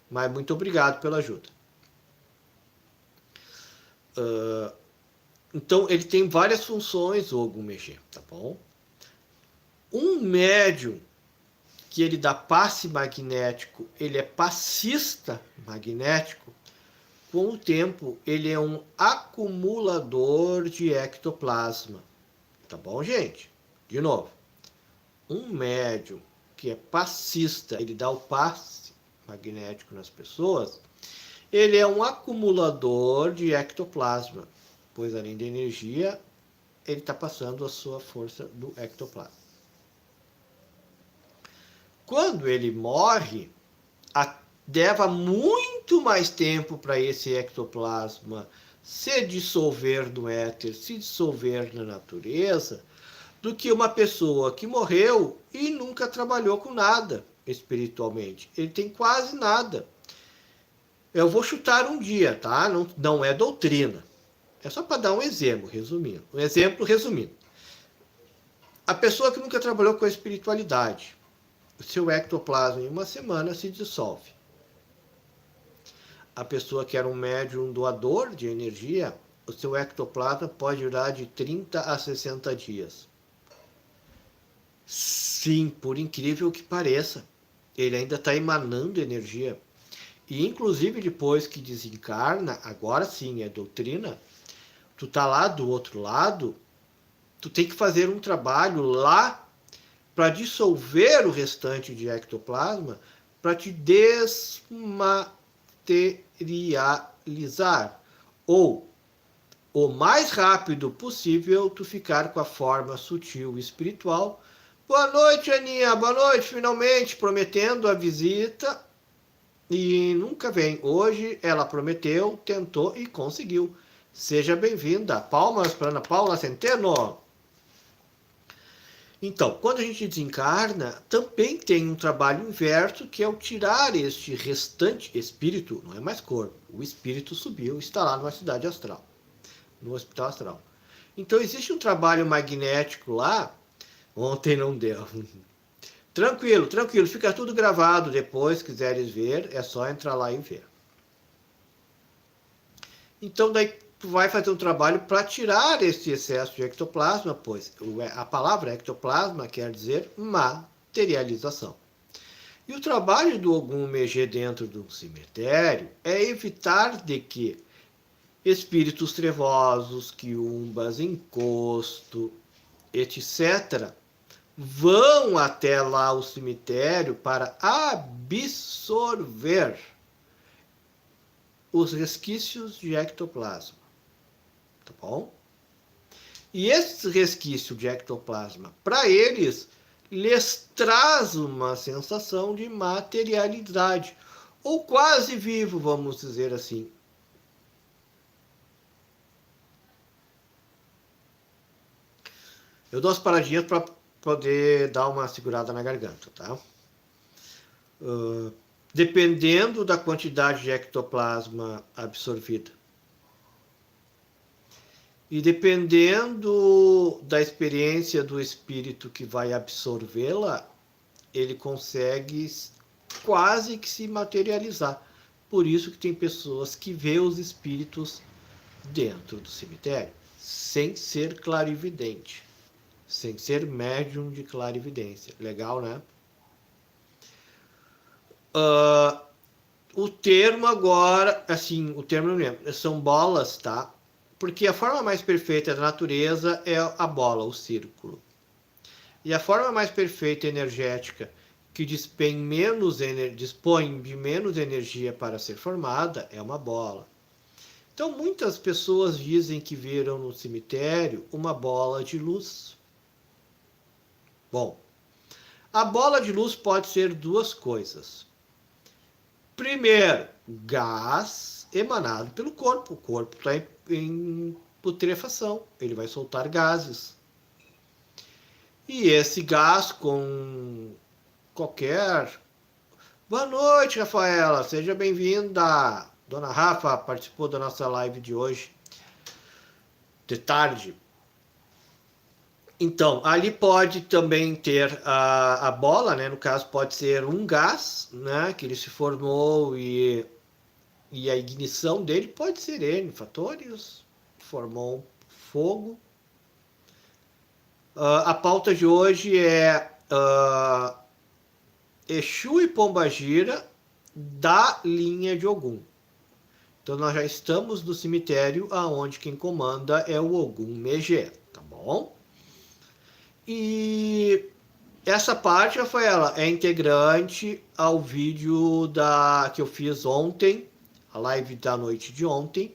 Mas muito obrigado pela ajuda. Então, ele tem várias funções, o Ogum Megê, tá bom? Um médium que ele dá passe magnético, ele é passista magnético, com o tempo ele é um acumulador de ectoplasma. Tá bom, gente? De novo. Um médium que é passista, ele dá o passe magnético nas pessoas, ele é um acumulador de ectoplasma, pois além da energia, ele está passando a sua força do ectoplasma. Quando ele morre, leva muito mais tempo para esse ectoplasma se dissolver no éter, se dissolver na natureza, do que uma pessoa que morreu e nunca trabalhou com nada espiritualmente. Ele tem quase nada. Eu vou chutar um dia, tá? Não é doutrina. É só para dar um exemplo, resumindo. Um exemplo resumindo. A pessoa que nunca trabalhou com a espiritualidade, o seu ectoplasma em uma semana se dissolve. A pessoa que era um médium doador de energia, o seu ectoplasma pode durar de 30 a 60 dias. Sim, por incrível que pareça, ele ainda está emanando energia. E inclusive depois que desencarna, agora sim é doutrina, tu tá lá do outro lado, tu tem que fazer um trabalho lá para dissolver o restante de ectoplasma, para te desmaterializar. Ou, o mais rápido possível, tu ficar com a forma sutil e espiritual. Boa noite, Aninha. Boa noite, finalmente, prometendo a visita. E nunca vem. Hoje ela prometeu, tentou e conseguiu. Seja bem-vinda. Palmas para Ana Paula Centeno. Então, quando a gente desencarna, também tem um trabalho inverso, que é o tirar este restante espírito, não é mais corpo. O espírito subiu, está lá numa cidade astral, no hospital astral. Então, existe um trabalho magnético lá. Ontem não deu. Tranquilo, tranquilo, fica tudo gravado. Depois, quiseres ver, é só entrar lá e ver. Então, daí tu vai fazer um trabalho para tirar esse excesso de ectoplasma, pois a palavra ectoplasma quer dizer materialização. E o trabalho do Ogum Megê dentro do cemitério é evitar de que espíritos trevosos, quiumbas, encosto, etc., vão até lá o cemitério para absorver os resquícios de ectoplasma. Tá bom? E esse resquício de ectoplasma, para eles, lhes traz uma sensação de materialidade, ou quase vivo, vamos dizer assim. Eu dou as paradinhas para poder dar uma segurada na garganta, tá? Dependendo da quantidade de ectoplasma absorvida e dependendo da experiência do espírito que vai absorvê-la, ele consegue quase que se materializar. Por isso que tem pessoas que vê os espíritos dentro do cemitério, sem ser clarividente, sem ser médium de clarividência. Legal, né? O termo agora, assim, o termo mesmo, são bolas, tá? Porque a forma mais perfeita da natureza é a bola, o círculo. E a forma mais perfeita energética, que dispõe de menos energia para ser formada, é uma bola. Então, muitas pessoas dizem que viram no cemitério uma bola de luz. Bom, a bola de luz pode ser duas coisas. Primeiro, gás emanado pelo corpo. O corpo está em putrefação, ele vai soltar gases. E esse gás com qualquer... Boa noite, Rafaela, seja bem-vinda. Dona Rafa participou da nossa live de hoje, de tarde. Então, ali pode também ter a bola, né? No caso, pode ser um gás, né? Que ele se formou e a ignição dele pode ser N fatores, formou fogo. A pauta de hoje é Exu e Pombagira da linha de Ogum. Então, nós já estamos no cemitério aonde quem comanda é o Ogum Megé, tá bom? E essa parte, Rafaela, é integrante ao vídeo que eu fiz ontem, a live da noite de ontem,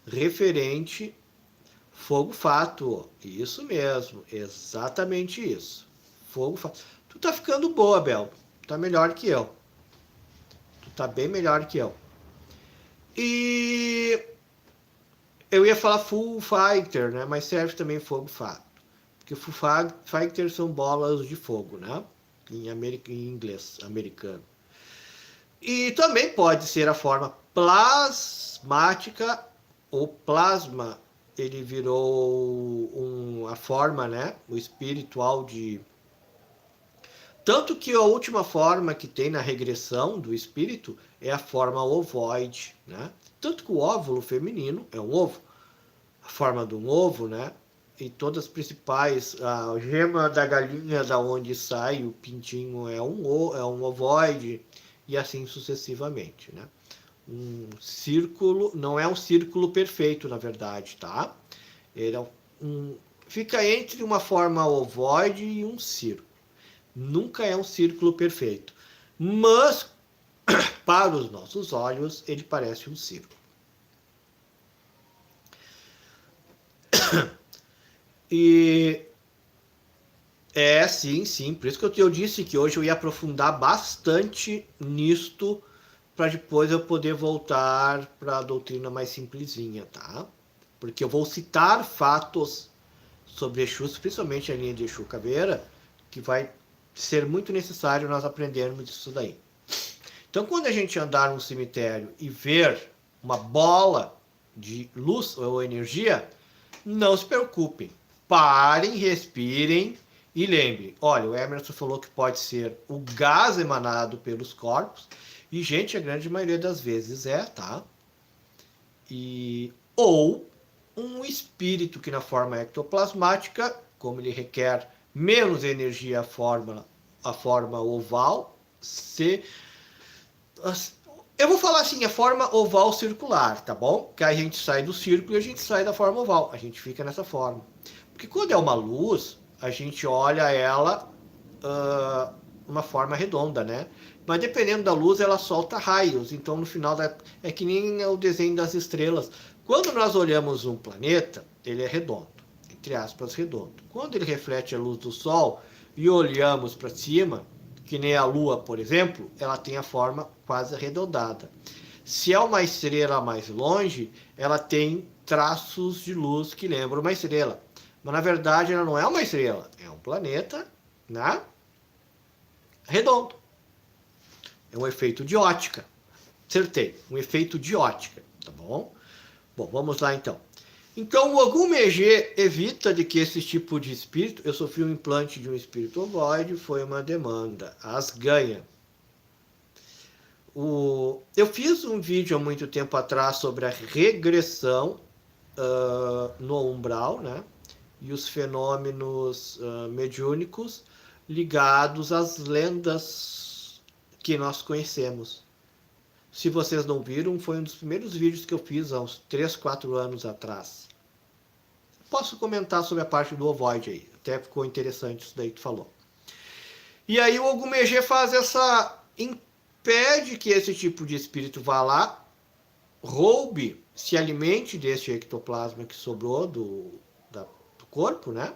referente Fogo Fato. Isso mesmo, exatamente isso. Fogo Fato. Tu tá ficando boa, Bel. Tá melhor que eu. Tu tá bem melhor que eu. E eu ia falar Full Fighter, né? Mas serve também Fogo Fato. Porque Full Fighter são bolas de fogo, né? Em inglês, americano. E também pode ser a forma plasmática ou plasma. Ele virou a forma, né? O espiritual de... Tanto que a última forma que tem na regressão do espírito é a forma ovoide, né? Tanto que o óvulo feminino é um ovo. A forma de um ovo, né? E todas as principais, a gema da galinha da onde sai o pintinho é um ovoide, e assim sucessivamente, né? Um círculo, não é um círculo perfeito, na verdade, tá? Ele fica entre uma forma ovoide e um círculo. Nunca é um círculo perfeito. Mas, para os nossos olhos, ele parece um círculo. E sim. Por isso que eu disse que hoje eu ia aprofundar bastante nisto, para depois eu poder voltar para a doutrina mais simplesinha, tá? Porque eu vou citar fatos sobre Exus, principalmente a linha de Exu Caveira, que vai ser muito necessário nós aprendermos isso daí. Então, quando a gente andar no cemitério e ver uma bola de luz ou energia, não se preocupem. Parem, respirem e lembrem. Olha, o Emerson falou que pode ser o gás emanado pelos corpos. E, gente, a grande maioria das vezes tá? Ou um espírito que na forma ectoplasmática, como ele requer menos energia a forma oval, eu vou falar assim, a forma oval circular, tá bom? Que a gente sai do círculo e a gente sai da forma oval. A gente fica nessa forma. Porque quando é uma luz, a gente olha ela uma forma redonda, né? Mas dependendo da luz, ela solta raios. Então, no final, é que nem o desenho das estrelas. Quando nós olhamos um planeta, ele é redondo, entre aspas, redondo. Quando ele reflete a luz do Sol, e olhamos para cima, que nem a Lua, por exemplo, ela tem a forma quase arredondada. Se é uma estrela mais longe, ela tem traços de luz que lembram uma estrela. Mas na verdade ela não é uma estrela, é um planeta, né? Redondo. É um efeito de ótica. Acertei, um efeito de ótica, tá bom? Bom, vamos lá então. Então, o Ogum Megê evita de que esse tipo de espírito, eu sofri um implante de um espírito ovoide, foi uma demanda, as ganha. Eu fiz um vídeo há muito tempo atrás sobre a regressão no umbral, né? E os fenômenos mediúnicos ligados às lendas que nós conhecemos. Se vocês não viram, foi um dos primeiros vídeos que eu fiz há uns 3, 4 anos atrás. Posso comentar sobre a parte do ovoide aí. Até ficou interessante isso daí que tu falou. E aí o Ogum Megê faz essa... impede que esse tipo de espírito vá lá, roube, se alimente desse ectoplasma que sobrou do corpo, né?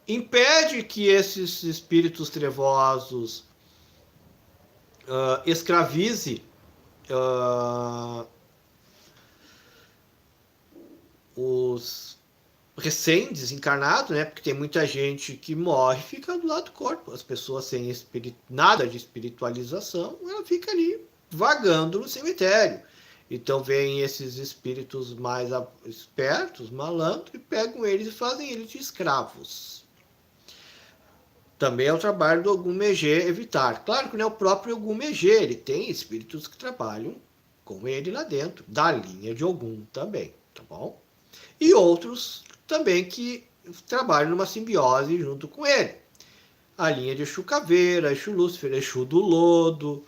Impede que esses espíritos trevosos escravize os recém-desencarnados, né? Porque tem muita gente que morre e fica do lado do corpo. As pessoas sem nada de espiritualização, ela fica ali vagando no cemitério. Então vem esses espíritos mais espertos, malandros, e pegam eles e fazem eles de escravos. Também é o trabalho do Ogum Megê evitar. Claro que não é o próprio Ogum Megê, ele tem espíritos que trabalham com ele lá dentro, da linha de Ogum também, tá bom? E outros também que trabalham numa simbiose junto com ele. A linha de Exu Caveira, Exu Lúcifer, Exu do Lodo,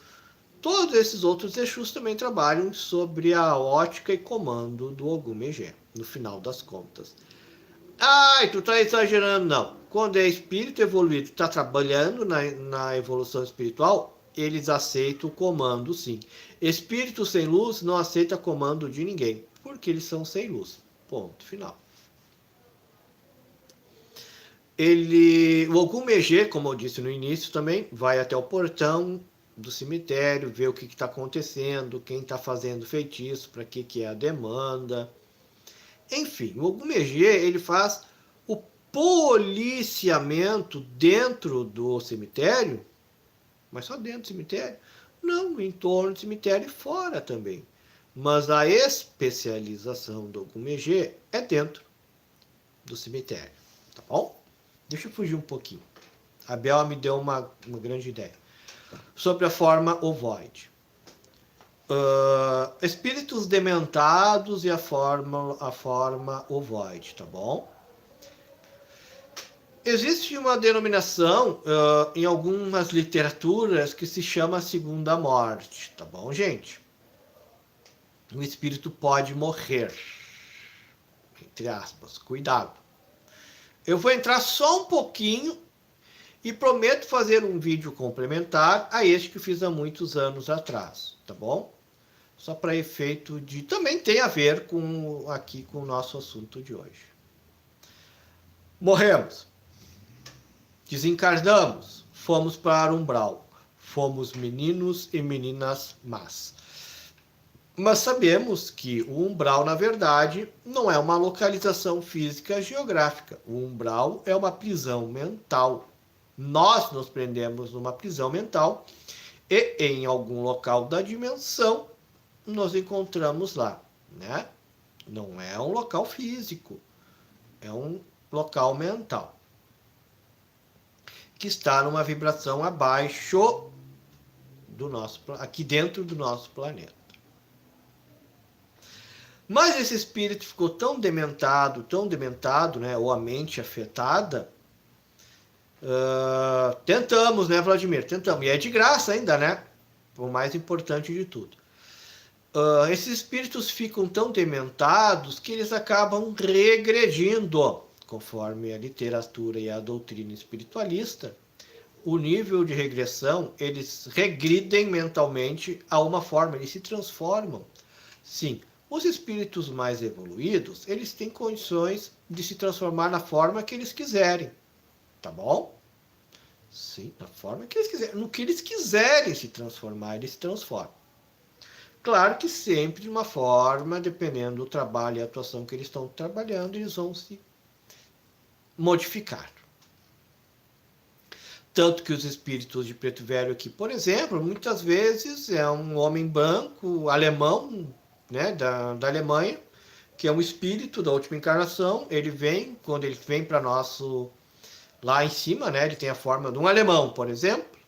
todos esses outros Exus também trabalham sobre a ótica e comando do Ogum Megê, no final das contas. Ai, tu tá exagerando, não. Quando é espírito evoluído, está trabalhando na evolução espiritual, eles aceitam o comando, sim. Espírito sem luz não aceita comando de ninguém, porque eles são sem luz. Ponto final. O Ogum Megê, como eu disse no início também, vai até o portão do cemitério, ver o que está acontecendo, quem está fazendo feitiço, para que é a demanda. Enfim, o Ogum Megê, ele faz o policiamento dentro do cemitério, mas só dentro do cemitério? Não, em torno do cemitério e fora também. Mas a especialização do Ogum Megê é dentro do cemitério, tá bom? Deixa eu fugir um pouquinho. A Bel me deu uma grande ideia. Sobre a forma ovoide. Espíritos dementados e a forma ovoide, tá bom? Existe uma denominação em algumas literaturas que se chama segunda morte, tá bom, gente? O espírito pode morrer, entre aspas, cuidado. Eu vou entrar só um pouquinho e prometo fazer um vídeo complementar a este que fiz há muitos anos atrás, tá bom? Só para efeito de... também tem a ver aqui com o nosso assunto de hoje. Morremos. Desencarnamos. Fomos para o umbral. Fomos meninos e meninas más. Mas sabemos que o umbral, na verdade, não é uma localização física geográfica. O umbral é uma prisão mental. Nós nos prendemos numa prisão mental e em algum local da dimensão nos encontramos lá, né? Não é um local físico, é um local mental que está numa vibração abaixo do nosso, aqui dentro do nosso planeta. Mas esse espírito ficou tão dementado, né? Ou a mente afetada. Tentamos, né, Vladimir? Tentamos. E é de graça ainda, né? O mais importante de tudo. Esses espíritos ficam tão dementados que eles acabam regredindo, conforme a literatura e a doutrina espiritualista. O nível de regressão, eles regridem mentalmente a uma forma, eles se transformam. Sim, os espíritos mais evoluídos, eles têm condições de se transformar na forma que eles quiserem, tá bom? Sim, da forma que eles quiserem. No que eles quiserem se transformar, eles se transformam. Claro que sempre de uma forma, dependendo do trabalho e atuação que eles estão trabalhando, eles vão se modificar. Tanto que os espíritos de Preto Velho aqui, por exemplo, muitas vezes é um homem branco, alemão, né, da Alemanha, que é um espírito da última encarnação. Ele vem, quando ele vem para nosso, lá em cima, né, ele tem a forma de um alemão, por exemplo,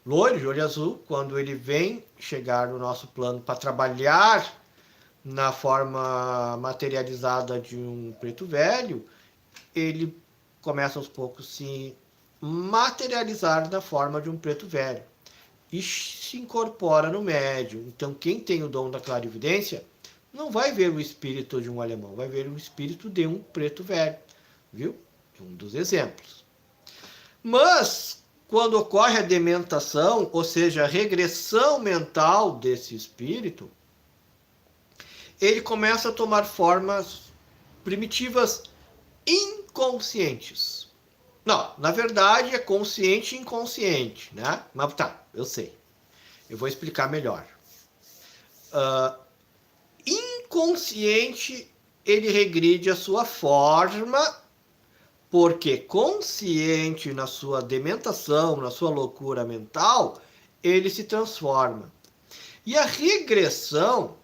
loiro, de olho azul. Quando ele vem chegar no nosso plano para trabalhar na forma materializada de um preto velho, ele começa aos poucos se materializar na forma de um preto velho e se incorpora no médium. Então, quem tem o dom da clarividência não vai ver o espírito de um alemão, vai ver o espírito de um preto velho, viu? Um dos exemplos. Mas, quando ocorre a dementação, ou seja, a regressão mental desse espírito, ele começa a tomar formas primitivas inconscientes. Não, na verdade é consciente e inconsciente, né? Mas tá, eu sei. Eu vou explicar melhor. Inconsciente, ele regride a sua forma, porque consciente na sua dementação, na sua loucura mental, ele se transforma. E a regressão,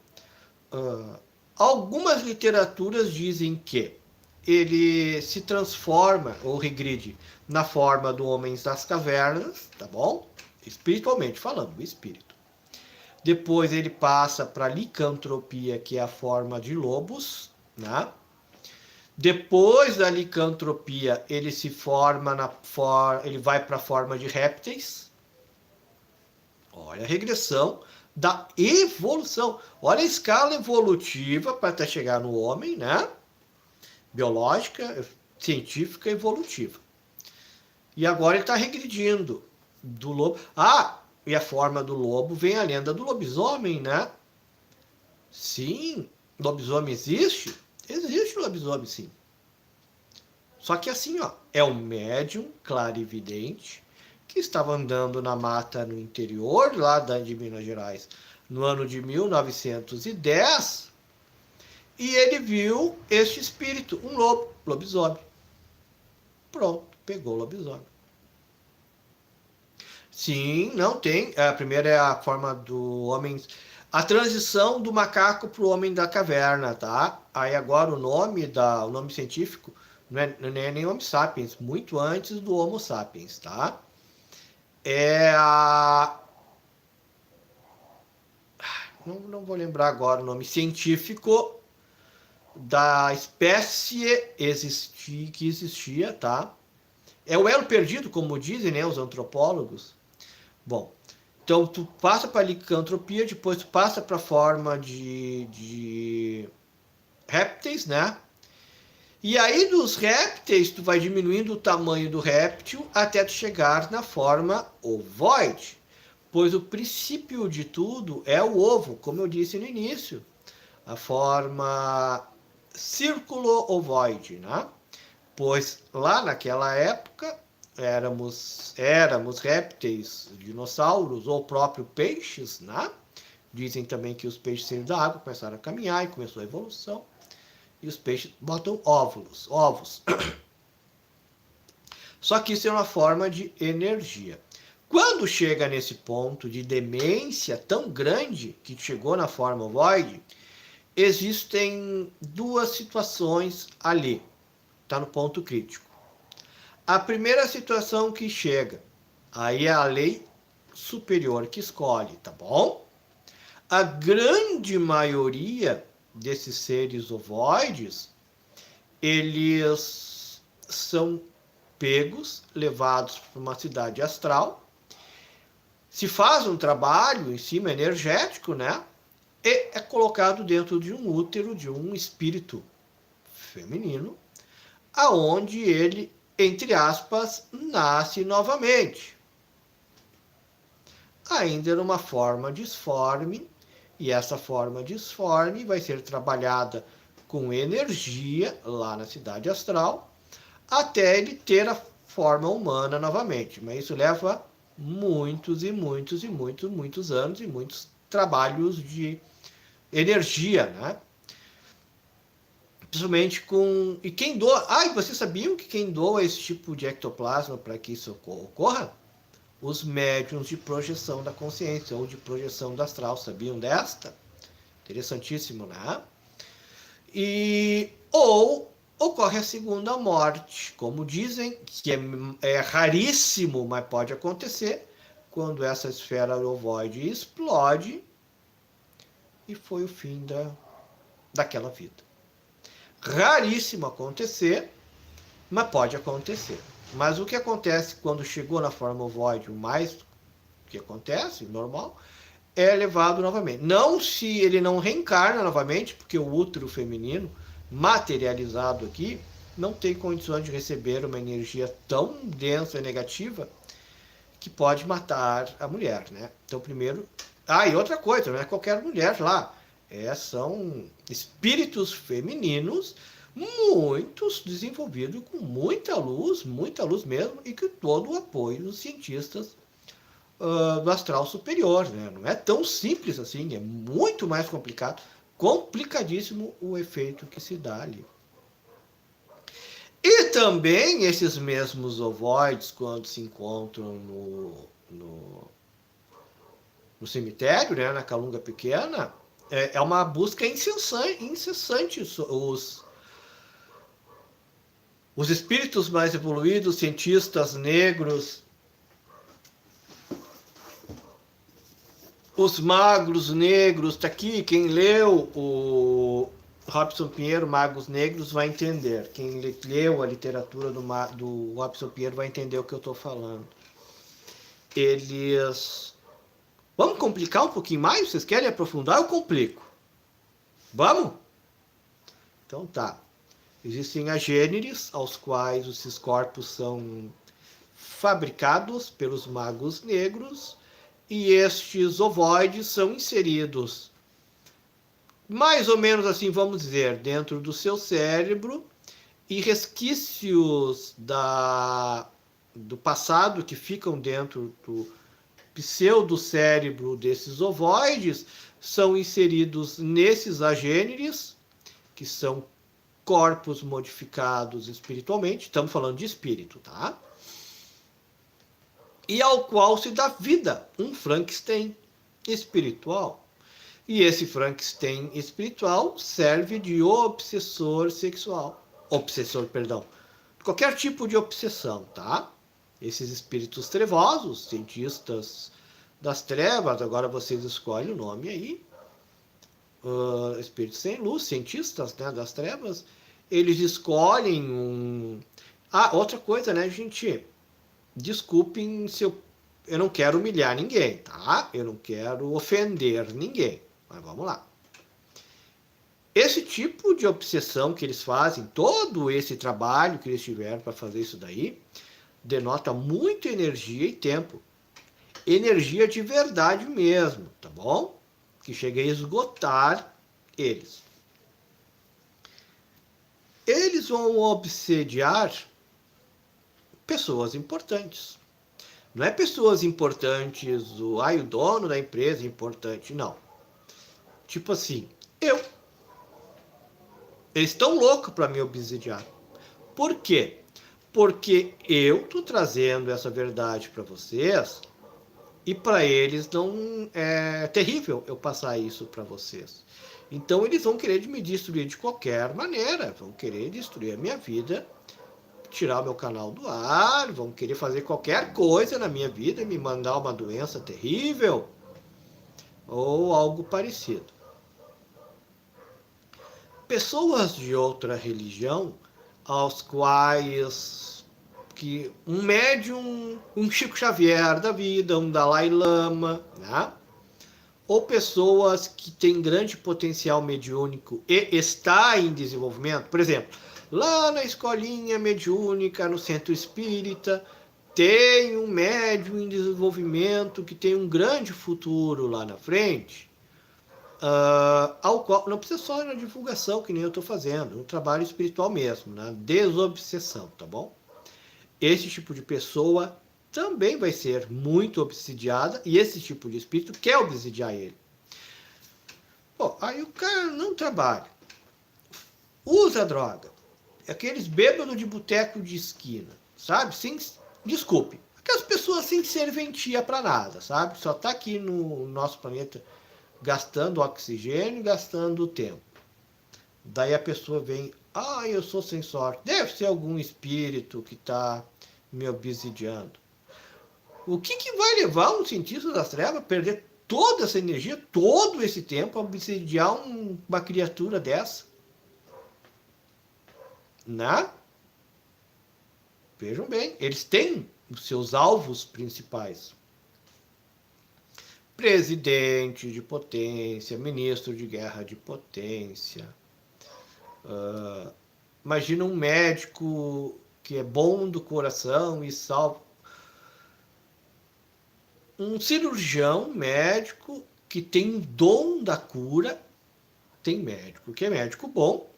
algumas literaturas dizem que ele se transforma, ou regride, na forma do homem das cavernas, tá bom? Espiritualmente falando, o espírito. Depois ele passa para a licantropia, que é a forma de lobos, né? Depois da licantropia, ele se forma ele vai para a forma de répteis. Olha a regressão da evolução. Olha a escala evolutiva para até chegar no homem, né? Biológica, científica, evolutiva. E agora ele está regredindo do lobo. Ah, e a forma do lobo vem a lenda do lobisomem, né? Sim, lobisomem existe? Existe lobisomem, sim. Só que assim, ó, é um médium clarividente que estava andando na mata no interior lá de Minas Gerais no ano de 1910 e ele viu este espírito, um lobo, lobisomem. Pronto, pegou o lobisomem. Sim, não tem. A primeira é a forma do homem. A transição do macaco para o homem da caverna, tá? Aí agora o nome científico não é nem Homo sapiens, muito antes do Homo sapiens, tá? É a. Não vou lembrar agora o nome científico da espécie que existia, tá? É o elo perdido, como dizem, né, os antropólogos. Bom, então tu passa para a licantropia, depois tu passa para a forma de répteis, né? E aí dos répteis tu vai diminuindo o tamanho do réptil até tu chegar na forma ovoide, pois o princípio de tudo é o ovo, como eu disse no início, a forma círculo ovoide, né? Pois lá naquela época éramos répteis, dinossauros ou próprio peixes, né? Dizem também que os peixes saíram da água, começaram a caminhar e começou a evolução. E os peixes botam ovos. Só que isso é uma forma de energia. Quando chega nesse ponto de demência tão grande, que chegou na forma ovoide, existem duas situações ali. Está no ponto crítico. A primeira situação que chega, aí é a lei superior que escolhe, tá bom? A grande maioria desses seres ovoides, eles são pegos, levados para uma cidade astral, se faz um trabalho em cima energético, né? E é colocado dentro de um útero de um espírito feminino, aonde ele, entre aspas, nasce novamente. Ainda numa forma disforme, e essa forma disforme vai ser trabalhada com energia lá na cidade astral, até ele ter forma humana novamente. Mas isso leva muitos e muitos e muitos, muitos anos e muitos trabalhos de energia, né? Principalmente com... E quem doa... Ah, e vocês sabiam que quem doa esse tipo de ectoplasma para que isso ocorra? Os médiuns de projeção da consciência ou de projeção do astral. Sabiam desta? Interessantíssimo, né? Ou ocorre a segunda morte, como dizem, que é raríssimo, mas pode acontecer, quando essa esfera ovoide explode e foi o fim daquela vida. Raríssimo acontecer, mas pode acontecer. Mas o que acontece quando chegou na forma ovoide, o mais que acontece, normal, é levado novamente. Não se ele não reencarna novamente, porque o útero feminino, materializado aqui, não tem condições de receber uma energia tão densa e negativa que pode matar a mulher, né? Então, primeiro... Ah, e outra coisa, não é qualquer mulher lá. São espíritos femininos muito desenvolvidos, com muita luz mesmo, e com todo o apoio dos cientistas do astral superior, né? Não é tão simples assim, é muito mais complicado, complicadíssimo o efeito que se dá ali. E também esses mesmos ovoides, quando se encontram no cemitério, né, na Calunga Pequena, é uma busca incessante. Os espíritos mais evoluídos, cientistas negros, os magos negros, tá aqui, quem leu o Robson Pinheiro, Magos Negros, vai entender. Quem leu a literatura do Robson Pinheiro vai entender o que eu estou falando. Eles... Vamos complicar um pouquinho mais? Vocês querem aprofundar? Eu complico. Vamos? Então tá. Existem agêneres aos quais esses corpos são fabricados pelos magos negros e estes ovoides são inseridos, mais ou menos assim, vamos dizer, dentro do seu cérebro, e resquícios do passado que ficam dentro do pseudocérebro desses ovoides são inseridos nesses agêneres, que são corpos modificados espiritualmente, estamos falando de espírito, tá? E ao qual se dá vida, um Frankenstein espiritual. E esse Frankenstein espiritual serve de obsessor sexual. Qualquer tipo de obsessão, tá? Esses espíritos trevosos, cientistas das trevas, agora vocês escolhem o nome aí, espíritos sem luz, cientistas, né, das trevas, eles escolhem um... Ah, outra coisa, né, gente? Desculpem se eu não quero humilhar ninguém, tá? Eu não quero ofender ninguém, mas vamos lá. Esse tipo de obsessão que eles fazem, todo esse trabalho que eles tiveram para fazer isso daí, denota muita energia e tempo. Energia de verdade mesmo, tá bom? Que chega a esgotar eles. Eles vão obsediar pessoas importantes. Não é pessoas importantes, o dono da empresa é importante, não. Tipo assim, eles estão loucos para me obsidiar. Por quê? Porque eu tô trazendo essa verdade para vocês e para eles não é terrível eu passar isso para vocês. Então eles vão querer me destruir de qualquer maneira, vão querer destruir a minha vida, tirar o meu canal do ar, vão querer fazer qualquer coisa na minha vida, me mandar uma doença terrível ou algo parecido. Pessoas de outra religião, aos quais que um médium, um Chico Xavier da vida, um Dalai Lama, né? Ou pessoas que têm grande potencial mediúnico e está em desenvolvimento, por exemplo, lá na escolinha mediúnica, no centro espírita, tem um médium em desenvolvimento que tem um grande futuro lá na frente, ao qual não precisa só na divulgação, que nem eu estou fazendo, no trabalho espiritual mesmo, na desobsessão, tá bom? esse tipo de pessoa também vai ser muito obsidiada e esse tipo de espírito quer obsidiar ele. Pô, aí o cara não trabalha, usa droga, aqueles bêbados de boteco de esquina, sabe? Sem, desculpe, aquelas pessoas sem serventia para nada, sabe? Só tá aqui no nosso planeta gastando oxigênio, gastando tempo. Daí a pessoa vem, eu sou sem sorte. Deve ser algum espírito que está me obsidiando. O que vai levar um cientista das trevas a perder toda essa energia, todo esse tempo, a obsidiar uma criatura dessa? Né? Vejam bem, eles têm os seus alvos principais. Presidente de potência, ministro de guerra de potência. Imagina um médico que é bom do coração e salva. Um cirurgião médico que tem o dom da cura. Tem médico que é médico bom.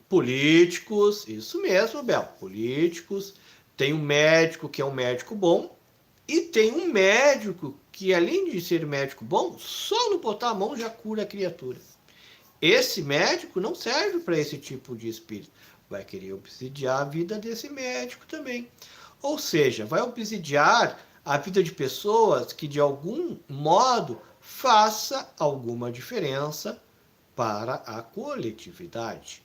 Políticos, isso mesmo, Bel. Políticos. Tem um médico que é um médico bom. E tem um médico que, além de ser médico bom, só no botar a mão já cura a criatura. Esse médico não serve para esse tipo de espírito. Vai querer obsidiar a vida desse médico também. Ou seja, vai obsidiar a vida de pessoas que, de algum modo, faça alguma diferença para a coletividade.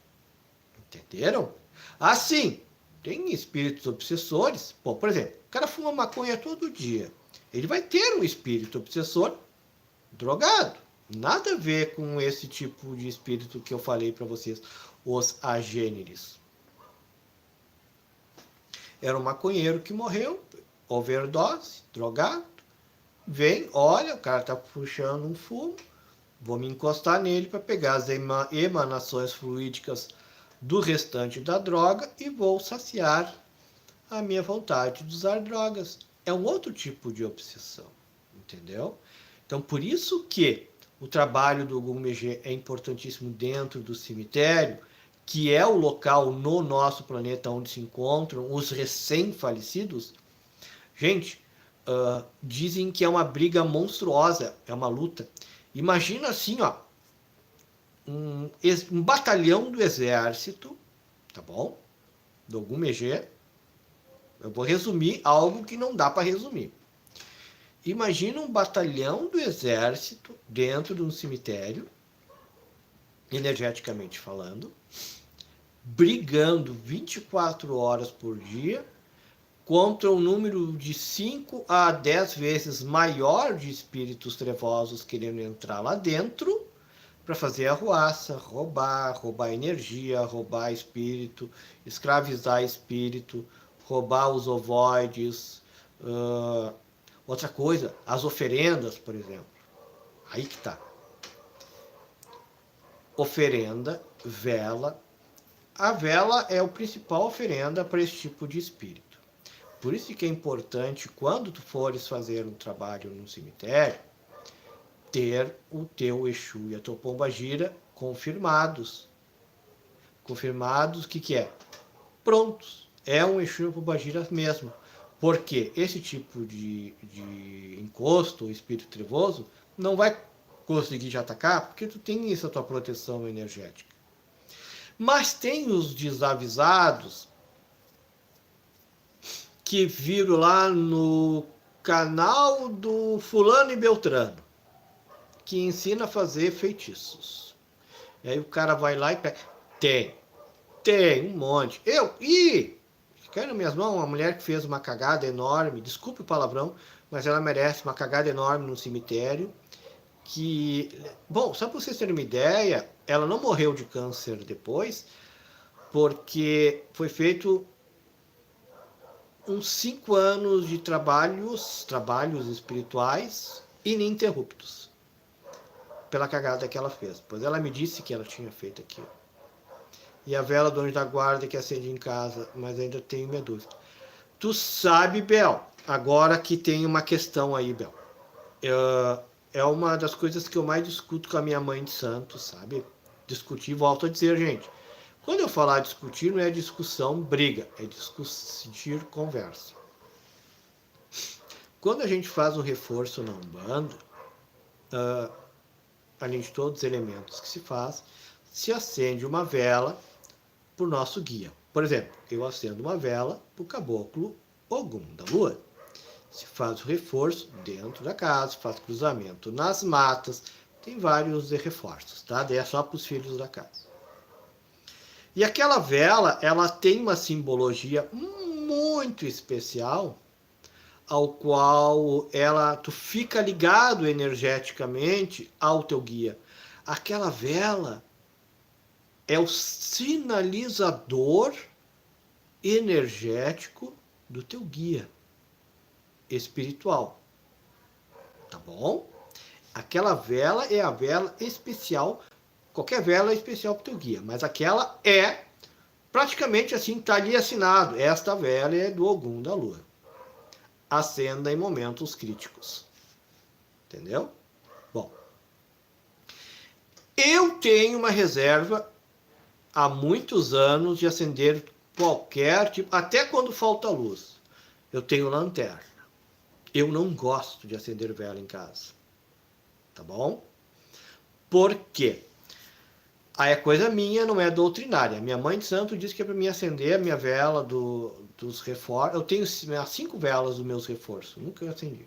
Entenderam? Assim, tem espíritos obsessores. Bom, por exemplo, o cara fuma maconha todo dia. Ele vai ter um espírito obsessor drogado. Nada a ver com esse tipo de espírito que eu falei para vocês, os agêneres. Era um maconheiro que morreu, overdose, drogado. Vem, olha, o cara tá puxando um fumo, vou me encostar nele para pegar as emanações fluídicas do restante da droga e vou saciar a minha vontade de usar drogas. É um outro tipo de obsessão, entendeu? Então, por isso que o trabalho do Ogum Megé é importantíssimo dentro do cemitério, que é o local no nosso planeta onde se encontram os recém-falecidos. Gente, dizem que é uma briga monstruosa, é uma luta. Imagina assim, ó, um batalhão do exército, tá bom? Do Ogum Megé. Eu vou resumir algo que não dá para resumir. Imagina um batalhão do exército dentro de um cemitério, energeticamente falando, brigando 24 horas por dia contra um número de 5 a 10 vezes maior de espíritos trevosos querendo entrar lá dentro para fazer arruaça, roubar energia, roubar espírito, escravizar espírito, roubar os ovoides. Outra coisa, as oferendas, por exemplo. Aí que tá. Oferenda, vela. A vela é a principal oferenda para esse tipo de espírito. Por isso que é importante, quando tu fores fazer um trabalho no cemitério, ter o teu Exu e a tua Pombagira confirmados. Confirmados, o que é? Prontos. É um Exu e uma Pombagira mesmo. Porque esse tipo de encosto, o espírito trevoso, não vai conseguir te atacar, porque tu tem essa tua proteção energética. Mas tem os desavisados que viram lá no canal do fulano e beltrano, que ensina a fazer feitiços. E aí o cara vai lá e pega. Tem um monte. Cai nas minhas mãos uma mulher que fez uma cagada enorme, desculpe o palavrão, mas ela merece uma cagada enorme no cemitério, bom, só para vocês terem uma ideia, ela não morreu de câncer depois, porque foi feito uns 5 anos de trabalhos espirituais ininterruptos, pela cagada que ela fez. Pois ela me disse que ela tinha feito aquilo. E a vela do anjo da guarda que acende em casa, mas ainda tenho minha dúvida. Tu sabe, Bel, agora que tem uma questão aí, Bel. É uma das coisas que eu mais discuto com a minha mãe de santo, sabe? Discutir, volto a dizer, gente. Quando eu falar discutir, não é discussão, briga, é discutir, conversa. Quando a gente faz o reforço na Umbanda, além de todos os elementos que se acende uma vela para o nosso guia. Por exemplo, eu acendo uma vela para o caboclo Ogum da Lua. Se faz o reforço dentro da casa, se faz cruzamento nas matas, tem vários reforços, tá? Daí é só para os filhos da casa. E aquela vela, ela tem uma simbologia muito especial, ao qual tu fica ligado energeticamente ao teu guia. Aquela vela é o sinalizador energético do teu guia espiritual. Tá bom? Aquela vela é a vela especial. Qualquer vela é especial para o teu guia, mas aquela é praticamente assim, está ali assinado. Esta vela é do Ogum da Lua. Acenda em momentos críticos. Entendeu? Bom. Eu tenho uma reserva há muitos anos de acender qualquer tipo, até quando falta luz. Eu tenho lanterna. Eu não gosto de acender vela em casa. Tá bom? Por quê? Aí é coisa minha, não é doutrinária. Minha mãe de santo disse que é para mim acender a minha vela dos reforços. Eu tenho 5 velas dos meus reforços, nunca acendi.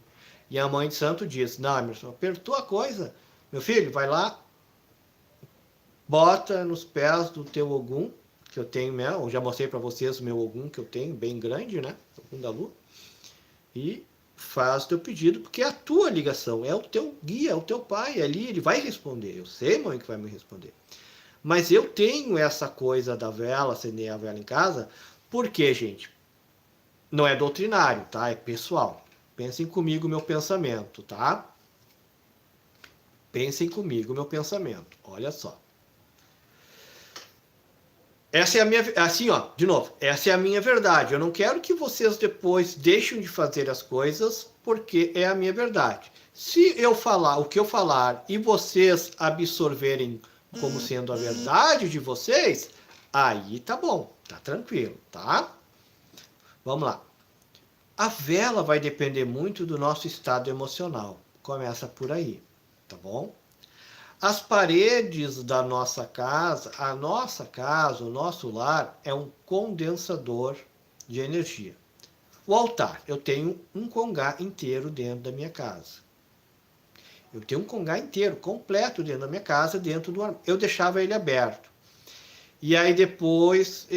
E a mãe de santo disse, não, Emerson, apertou a coisa. Meu filho, vai lá, bota nos pés do teu Ogum, que eu tenho mesmo. Eu já mostrei para vocês o meu Ogum que eu tenho, bem grande, né? Ogum da Lua. E faz o teu pedido, porque é a tua ligação, é o teu guia, é o teu pai ali, ele vai responder. Eu sei, mãe, que vai me responder. Mas eu tenho essa coisa da vela, acender a vela em casa, porque, gente, não é doutrinário, tá? É pessoal. Pensem comigo o meu pensamento, tá? Pensem comigo o meu pensamento. Olha só. Essa é a minha, assim, ó, de novo, essa é a minha verdade. Eu não quero que vocês depois deixem de fazer as coisas, porque é a minha verdade. Se eu falar o que eu falar e vocês absorverem como sendo a verdade de vocês, aí tá bom, tá tranquilo, tá? Vamos lá. A vela vai depender muito do nosso estado emocional. Começa por aí, tá bom? As paredes da nossa casa, o nosso lar, é um condensador de energia. O altar, eu tenho um congá inteiro dentro da minha casa. Eu tenho um congá inteiro, completo dentro da minha casa, dentro do armário. Eu deixava ele aberto. E aí depois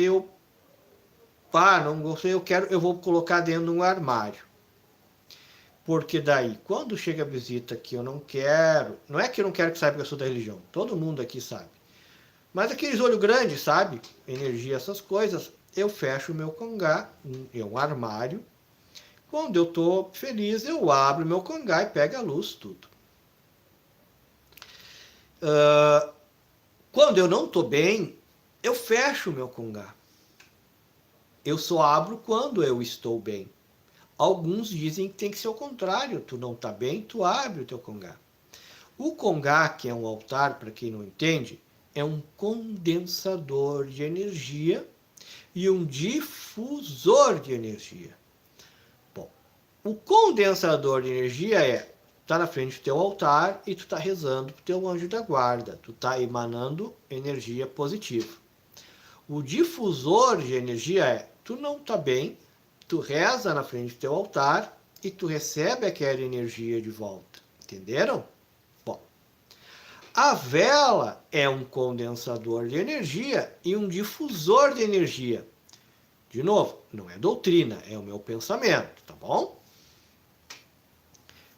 não gostei, eu vou colocar dentro de um armário. Porque daí, quando chega a visita que eu não quero, não é que eu não quero que saiba que eu sou da religião, todo mundo aqui sabe. Mas aqueles olhos grandes, sabe? Energia, essas coisas, eu fecho o meu congá, é um armário. Quando eu tô feliz, eu abro o meu congá e pego a luz, tudo. Quando eu não tô bem, eu fecho o meu congá. Eu só abro quando eu estou bem. Alguns dizem que tem que ser o contrário. Tu não está bem, tu abre o teu congá. O congá, que é um altar, para quem não entende, é um condensador de energia e um difusor de energia. Bom, o condensador de energia tá na frente do teu altar e tu tá rezando pro teu anjo da guarda. Tu tá emanando energia positiva. O difusor de energia tu não tá bem, tu reza na frente do teu altar e tu recebe aquela energia de volta. Entenderam? Bom, a vela é um condensador de energia e um difusor de energia. De novo, não é doutrina, é o meu pensamento, tá bom?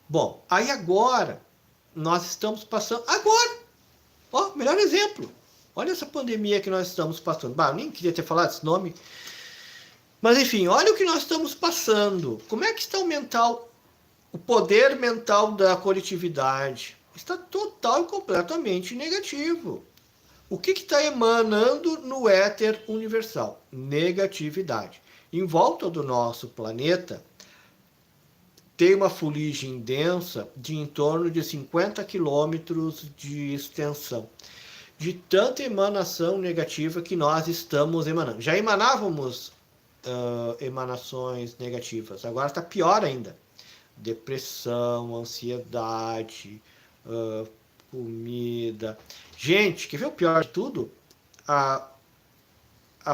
Bom, aí agora, nós estamos passando... Agora! Ó, melhor exemplo. Olha essa pandemia que nós estamos passando. Bah, eu nem queria ter falado esse nome. Mas enfim, olha o que nós estamos passando. Como é que está o mental, o poder mental da coletividade? Está total e completamente negativo. O que está emanando no éter universal? Negatividade. Em volta do nosso planeta, tem uma fuligem densa de em torno de 50 quilômetros de extensão. de tanta emanação negativa que nós estamos emanando. Já emanávamos emanações negativas, agora está pior ainda. Depressão, ansiedade, comida. Gente, quer ver o pior de tudo? A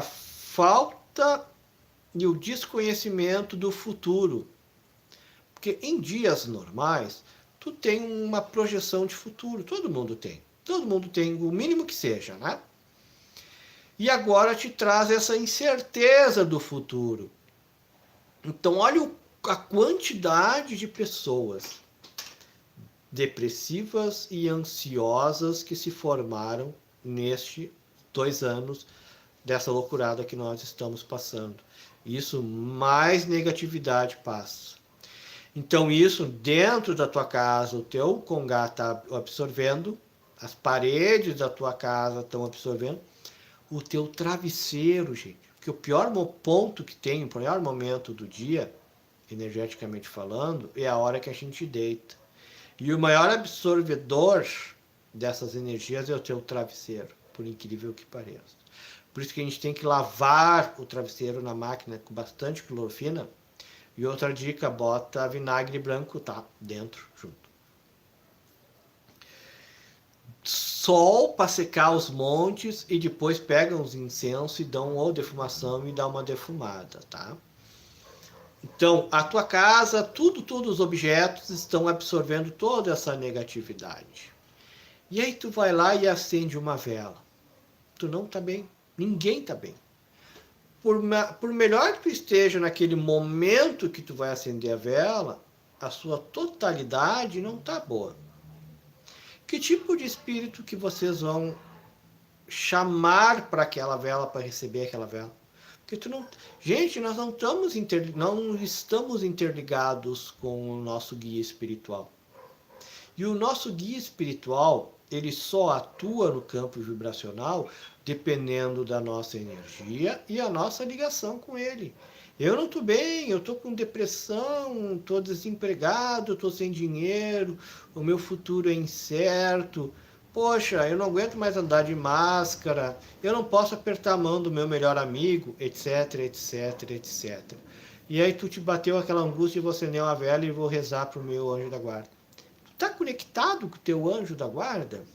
falta e o desconhecimento do futuro. Porque em dias normais, tu tem uma projeção de futuro, todo mundo tem. Todo mundo tem o mínimo que seja, né? E agora te traz essa incerteza do futuro. Então, olha a quantidade de pessoas depressivas e ansiosas que se formaram nestes 2 anos dessa loucurada que nós estamos passando. Isso, mais negatividade passa. Então, isso dentro da tua casa, o teu congá está absorvendo, as paredes da tua casa estão absorvendo, o teu travesseiro, gente. Porque o pior ponto que tem, o pior momento do dia, energeticamente falando, é a hora que a gente deita. E o maior absorvedor dessas energias é o teu travesseiro, por incrível que pareça. Por isso que a gente tem que lavar o travesseiro na máquina com bastante clorofina. E outra dica, bota vinagre branco, tá? Dentro, junto. Sol para secar os montes e depois pegam os incensos e dão ou defumação e dá uma defumada, tá? Então, a tua casa, tudo os objetos estão absorvendo toda essa negatividade. E aí tu vai lá e acende uma vela. Tu não tá bem. Ninguém tá bem. Por melhor que tu esteja naquele momento que tu vai acender a vela, a sua totalidade não tá boa. Que tipo de espírito que vocês vão chamar para aquela vela, para receber aquela vela? Porque tu não... Gente, nós não estamos interligados com o nosso guia espiritual. E o nosso guia espiritual, ele só atua no campo vibracional dependendo da nossa energia e a nossa ligação com ele. Eu não estou bem, eu estou com depressão, estou desempregado, estou sem dinheiro, o meu futuro é incerto. Poxa, eu não aguento mais andar de máscara, eu não posso apertar a mão do meu melhor amigo, etc, etc, etc. E aí tu te bateu aquela angústia e você acendeu a vela e vou rezar para o meu anjo da guarda. Tu está conectado com o teu anjo da guarda?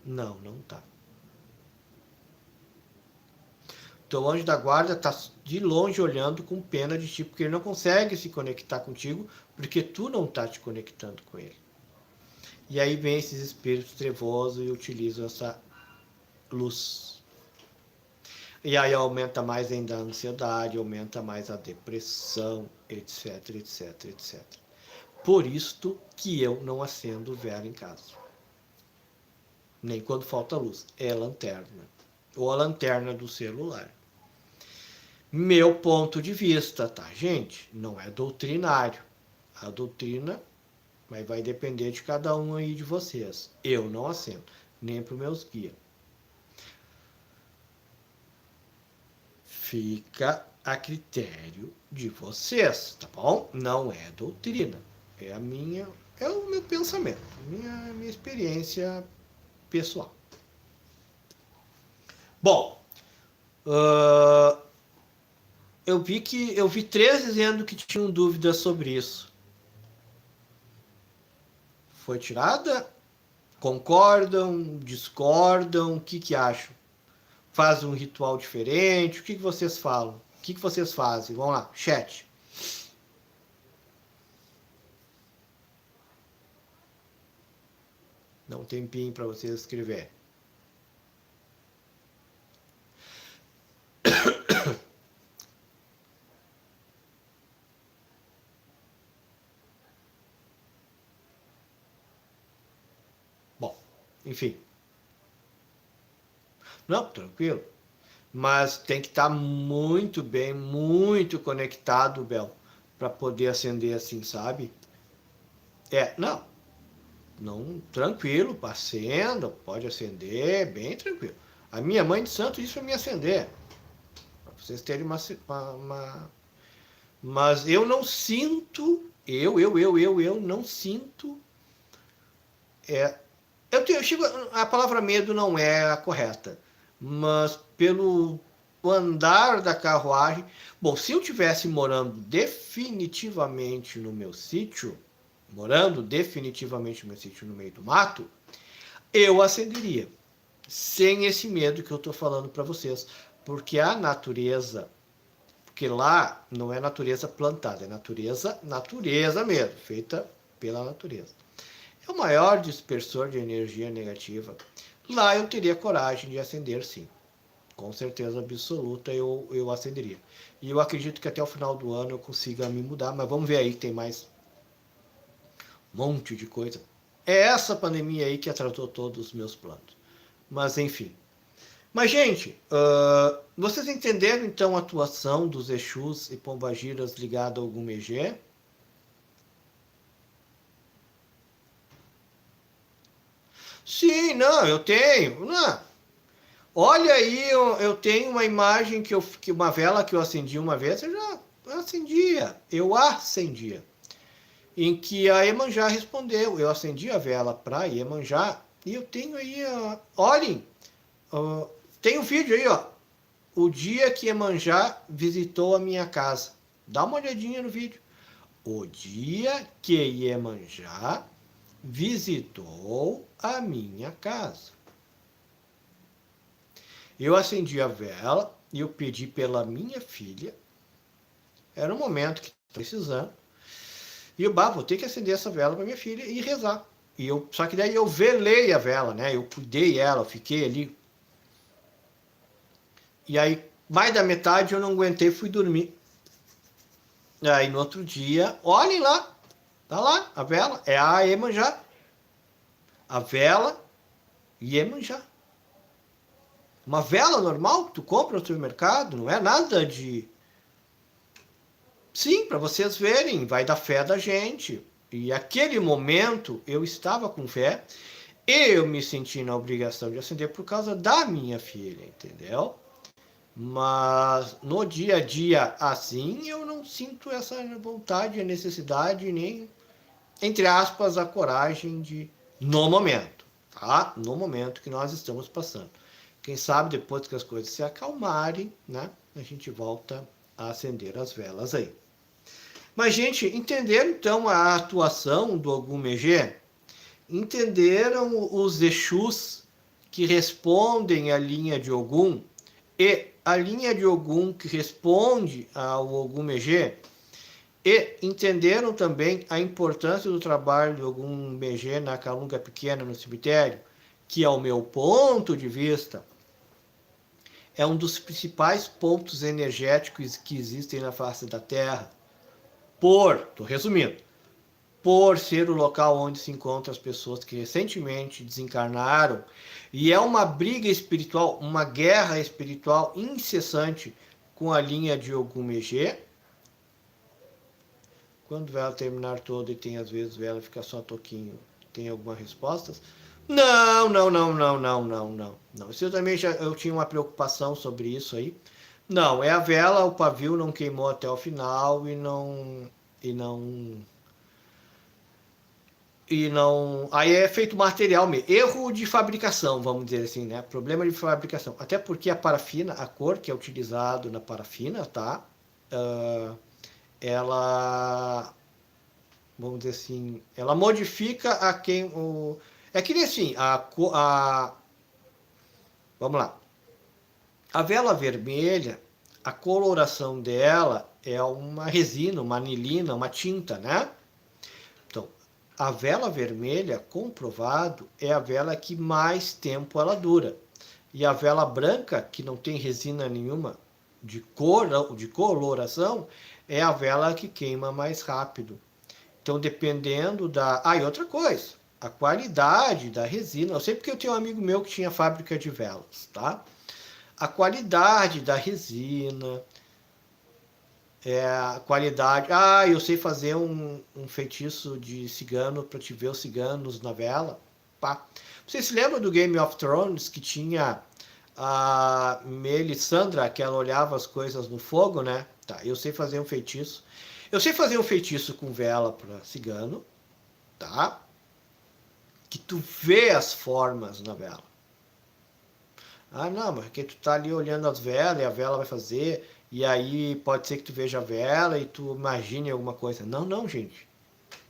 Não, não está. Teu anjo da guarda está de longe olhando com pena de ti, porque ele não consegue se conectar contigo, porque tu não está te conectando com ele. E aí vem esses espíritos trevosos e utilizam essa luz. E aí aumenta mais ainda a ansiedade, aumenta mais a depressão, etc, etc, etc. Por isto que eu não acendo vela em casa. Nem quando falta luz. É lanterna. Ou a lanterna do celular. Meu ponto de vista, tá, gente? Não é doutrinário. A doutrina vai depender de cada um aí de vocês. Eu não acendo, nem para os meus guias. Fica a critério de vocês, tá bom? Não é doutrina. É o meu pensamento, minha experiência pessoal. Bom, eu vi 3 dizendo que tinham dúvidas sobre isso. Foi tirada? Concordam? Discordam? O que acham? Fazem um ritual diferente? O que vocês falam? O que vocês fazem? Vamos lá, chat. Dá um tempinho para vocês escrever. Bom, enfim. Não, tranquilo. Mas tem que estar muito bem, muito conectado, Bel, para poder acender assim, sabe? Não, tranquilo, acenda, pode acender, bem tranquilo. A minha mãe de santo disse para me acender, para vocês terem uma... Mas eu não sinto, eu não sinto, A palavra medo não é a correta, mas pelo andar da carruagem. Bom, se eu tivesse morando definitivamente no meu sítio, no meio do mato, eu acenderia, sem esse medo que eu estou falando para vocês, porque a natureza, porque lá não é natureza plantada, é natureza mesmo, feita pela natureza. É o maior dispersor de energia negativa. Lá eu teria coragem de acender, sim. Com certeza absoluta eu acenderia. E eu acredito que até o final do ano eu consiga me mudar, mas vamos ver aí, tem mais um monte de coisa. É essa pandemia aí que atrasou todos os meus planos. Mas enfim. Mas, gente, vocês entenderam então a atuação dos Exus e Pombagiras ligado ao Gumegê? Sim, não, eu tenho. Não. Olha aí, eu tenho uma imagem que uma vela que eu acendi uma vez, eu acendia, em que a Iemanjá respondeu. Eu acendi a vela para Iemanjá e eu tenho aí, olhem, tem um vídeo aí, ó, o dia que Iemanjá visitou a minha casa. Dá uma olhadinha no vídeo. O dia que Iemanjá visitou a minha casa. Eu acendi a vela e eu pedi pela minha filha. Era um momento que estava precisando. E eu, vou ter que acender essa vela para minha filha e rezar. Só que daí eu velei a vela, né? Eu cuidei ela, eu fiquei ali. E aí, mais da metade eu não aguentei, fui dormir. E aí no outro dia, olhem lá. Tá lá, a vela. É a Iemanjá. A vela Iemanjá. Uma vela normal que tu compra no supermercado, não é nada de... Sim, para vocês verem, vai da fé da gente. E aquele momento eu estava com fé e eu me senti na obrigação de acender por causa da minha filha, entendeu? Mas no dia a dia assim, eu não sinto essa vontade, a necessidade, nem, entre aspas, a coragem de... No momento, tá? No momento que nós estamos passando. Quem sabe depois que as coisas se acalmarem, né? A gente volta a acender as velas aí. Mas, gente, entenderam então a atuação do Ogum-Megé? Entenderam os Exus que respondem à linha de Ogum? E a linha de Ogum que responde ao Ogum-Megé? E entenderam também a importância do trabalho do Ogum-Megé na Calunga Pequena, no cemitério? Que, ao meu ponto de vista, é um dos principais pontos energéticos que existem na face da Terra. Estou resumindo, por ser o local onde se encontram as pessoas que recentemente desencarnaram, e é uma briga espiritual, uma guerra espiritual incessante com a linha de Ogum-Megé. Quando ela terminar toda e tem às vezes ela fica só toquinho, tem algumas respostas? Não. Isso eu tinha uma preocupação sobre isso aí. Não, é a vela, o pavio não queimou até o final e não. Aí é feito material mesmo. Erro de fabricação, vamos dizer assim, né? Problema de fabricação. Até porque a parafina, a cor que é utilizado na parafina, tá? Ela, vamos dizer assim, ela modifica a quem o... É que nem assim, vamos lá. A vela vermelha, a coloração dela é uma resina, uma anilina, uma tinta, né? Então, a vela vermelha, comprovado, é a vela que mais tempo ela dura. E a vela branca, que não tem resina nenhuma de coloração, é a vela que queima mais rápido. Então, dependendo da... e outra coisa, a qualidade da resina. Eu sei porque eu tenho um amigo meu que tinha fábrica de velas, tá? A qualidade da resina, a qualidade... eu sei fazer um feitiço de cigano para te ver os ciganos na vela. Pá. Vocês se lembram do Game of Thrones que tinha a Melisandre, que ela olhava as coisas no fogo, né? Tá, eu sei fazer um feitiço. Eu sei fazer um feitiço com vela para cigano, tá? que tu vê as formas na vela. Ah, não, mas que tu tá ali olhando as velas e a vela vai fazer, e aí pode ser que tu veja a vela e tu imagine alguma coisa. Não, não, gente.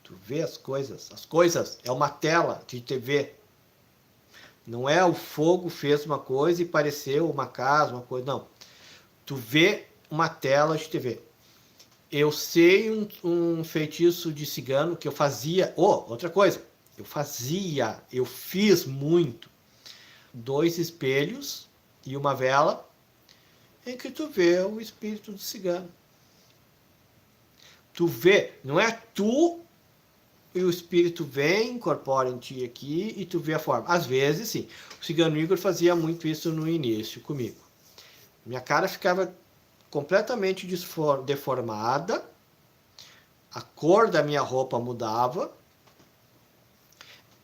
Tu vê as coisas. As coisas é uma tela de TV. Não é o fogo fez uma coisa e pareceu uma casa, uma coisa. Não. Tu vê uma tela de TV. Eu sei um feitiço de cigano que eu fazia. Oh, outra coisa. Eu fiz muito. 2 espelhos e uma vela em que tu vê o espírito do cigano. Tu vê, não é tu e o espírito vem, incorpora em ti aqui e tu vê a forma. Às vezes, sim. O cigano Igor fazia muito isso no início comigo. Minha cara ficava completamente deformada, a cor da minha roupa mudava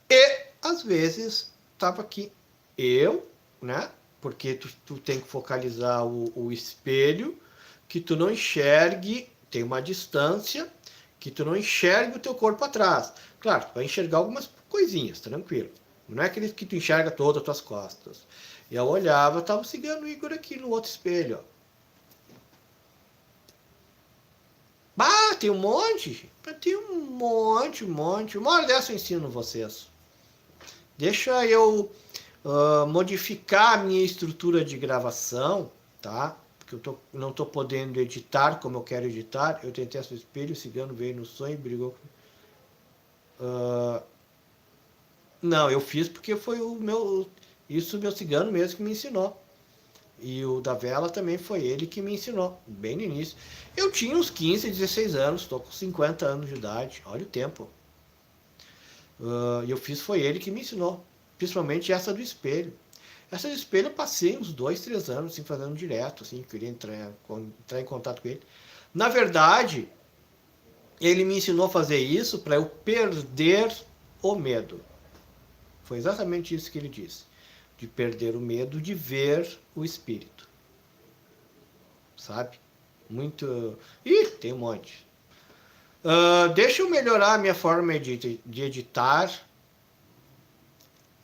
e, às vezes, estava aqui eu, né? Porque tu tem que focalizar o espelho, que tu não enxergue, tem uma distância, que tu não enxergue o teu corpo atrás. Claro, tu vai enxergar algumas coisinhas, tranquilo. Não é aquele que tu enxerga todas as tuas costas. E eu olhava, estava o cigano Igor aqui no outro espelho, ó. Ah, tem um monte? Tem um monte. Uma hora dessa eu ensino vocês. Deixa eu modificar a minha estrutura de gravação, tá? Porque não estou podendo editar como eu quero editar. Eu tentei esse espelho, o cigano veio no sonho e brigou. Não, eu fiz porque foi isso meu cigano mesmo que me ensinou. E o da vela também foi ele que me ensinou, bem no início. Eu tinha uns 15, 16 anos, estou com 50 anos de idade, olha o tempo. E eu fiz, foi ele que me ensinou, principalmente essa do espelho. Essa do espelho eu passei uns 2, 3 anos assim, fazendo direto, assim, queria entrar em contato com ele. Na verdade, ele me ensinou a fazer isso para eu perder o medo. Foi exatamente isso que ele disse. De perder o medo de ver o espírito. Sabe? Muito. Ih, tem um monte. Deixa eu melhorar a minha forma de editar.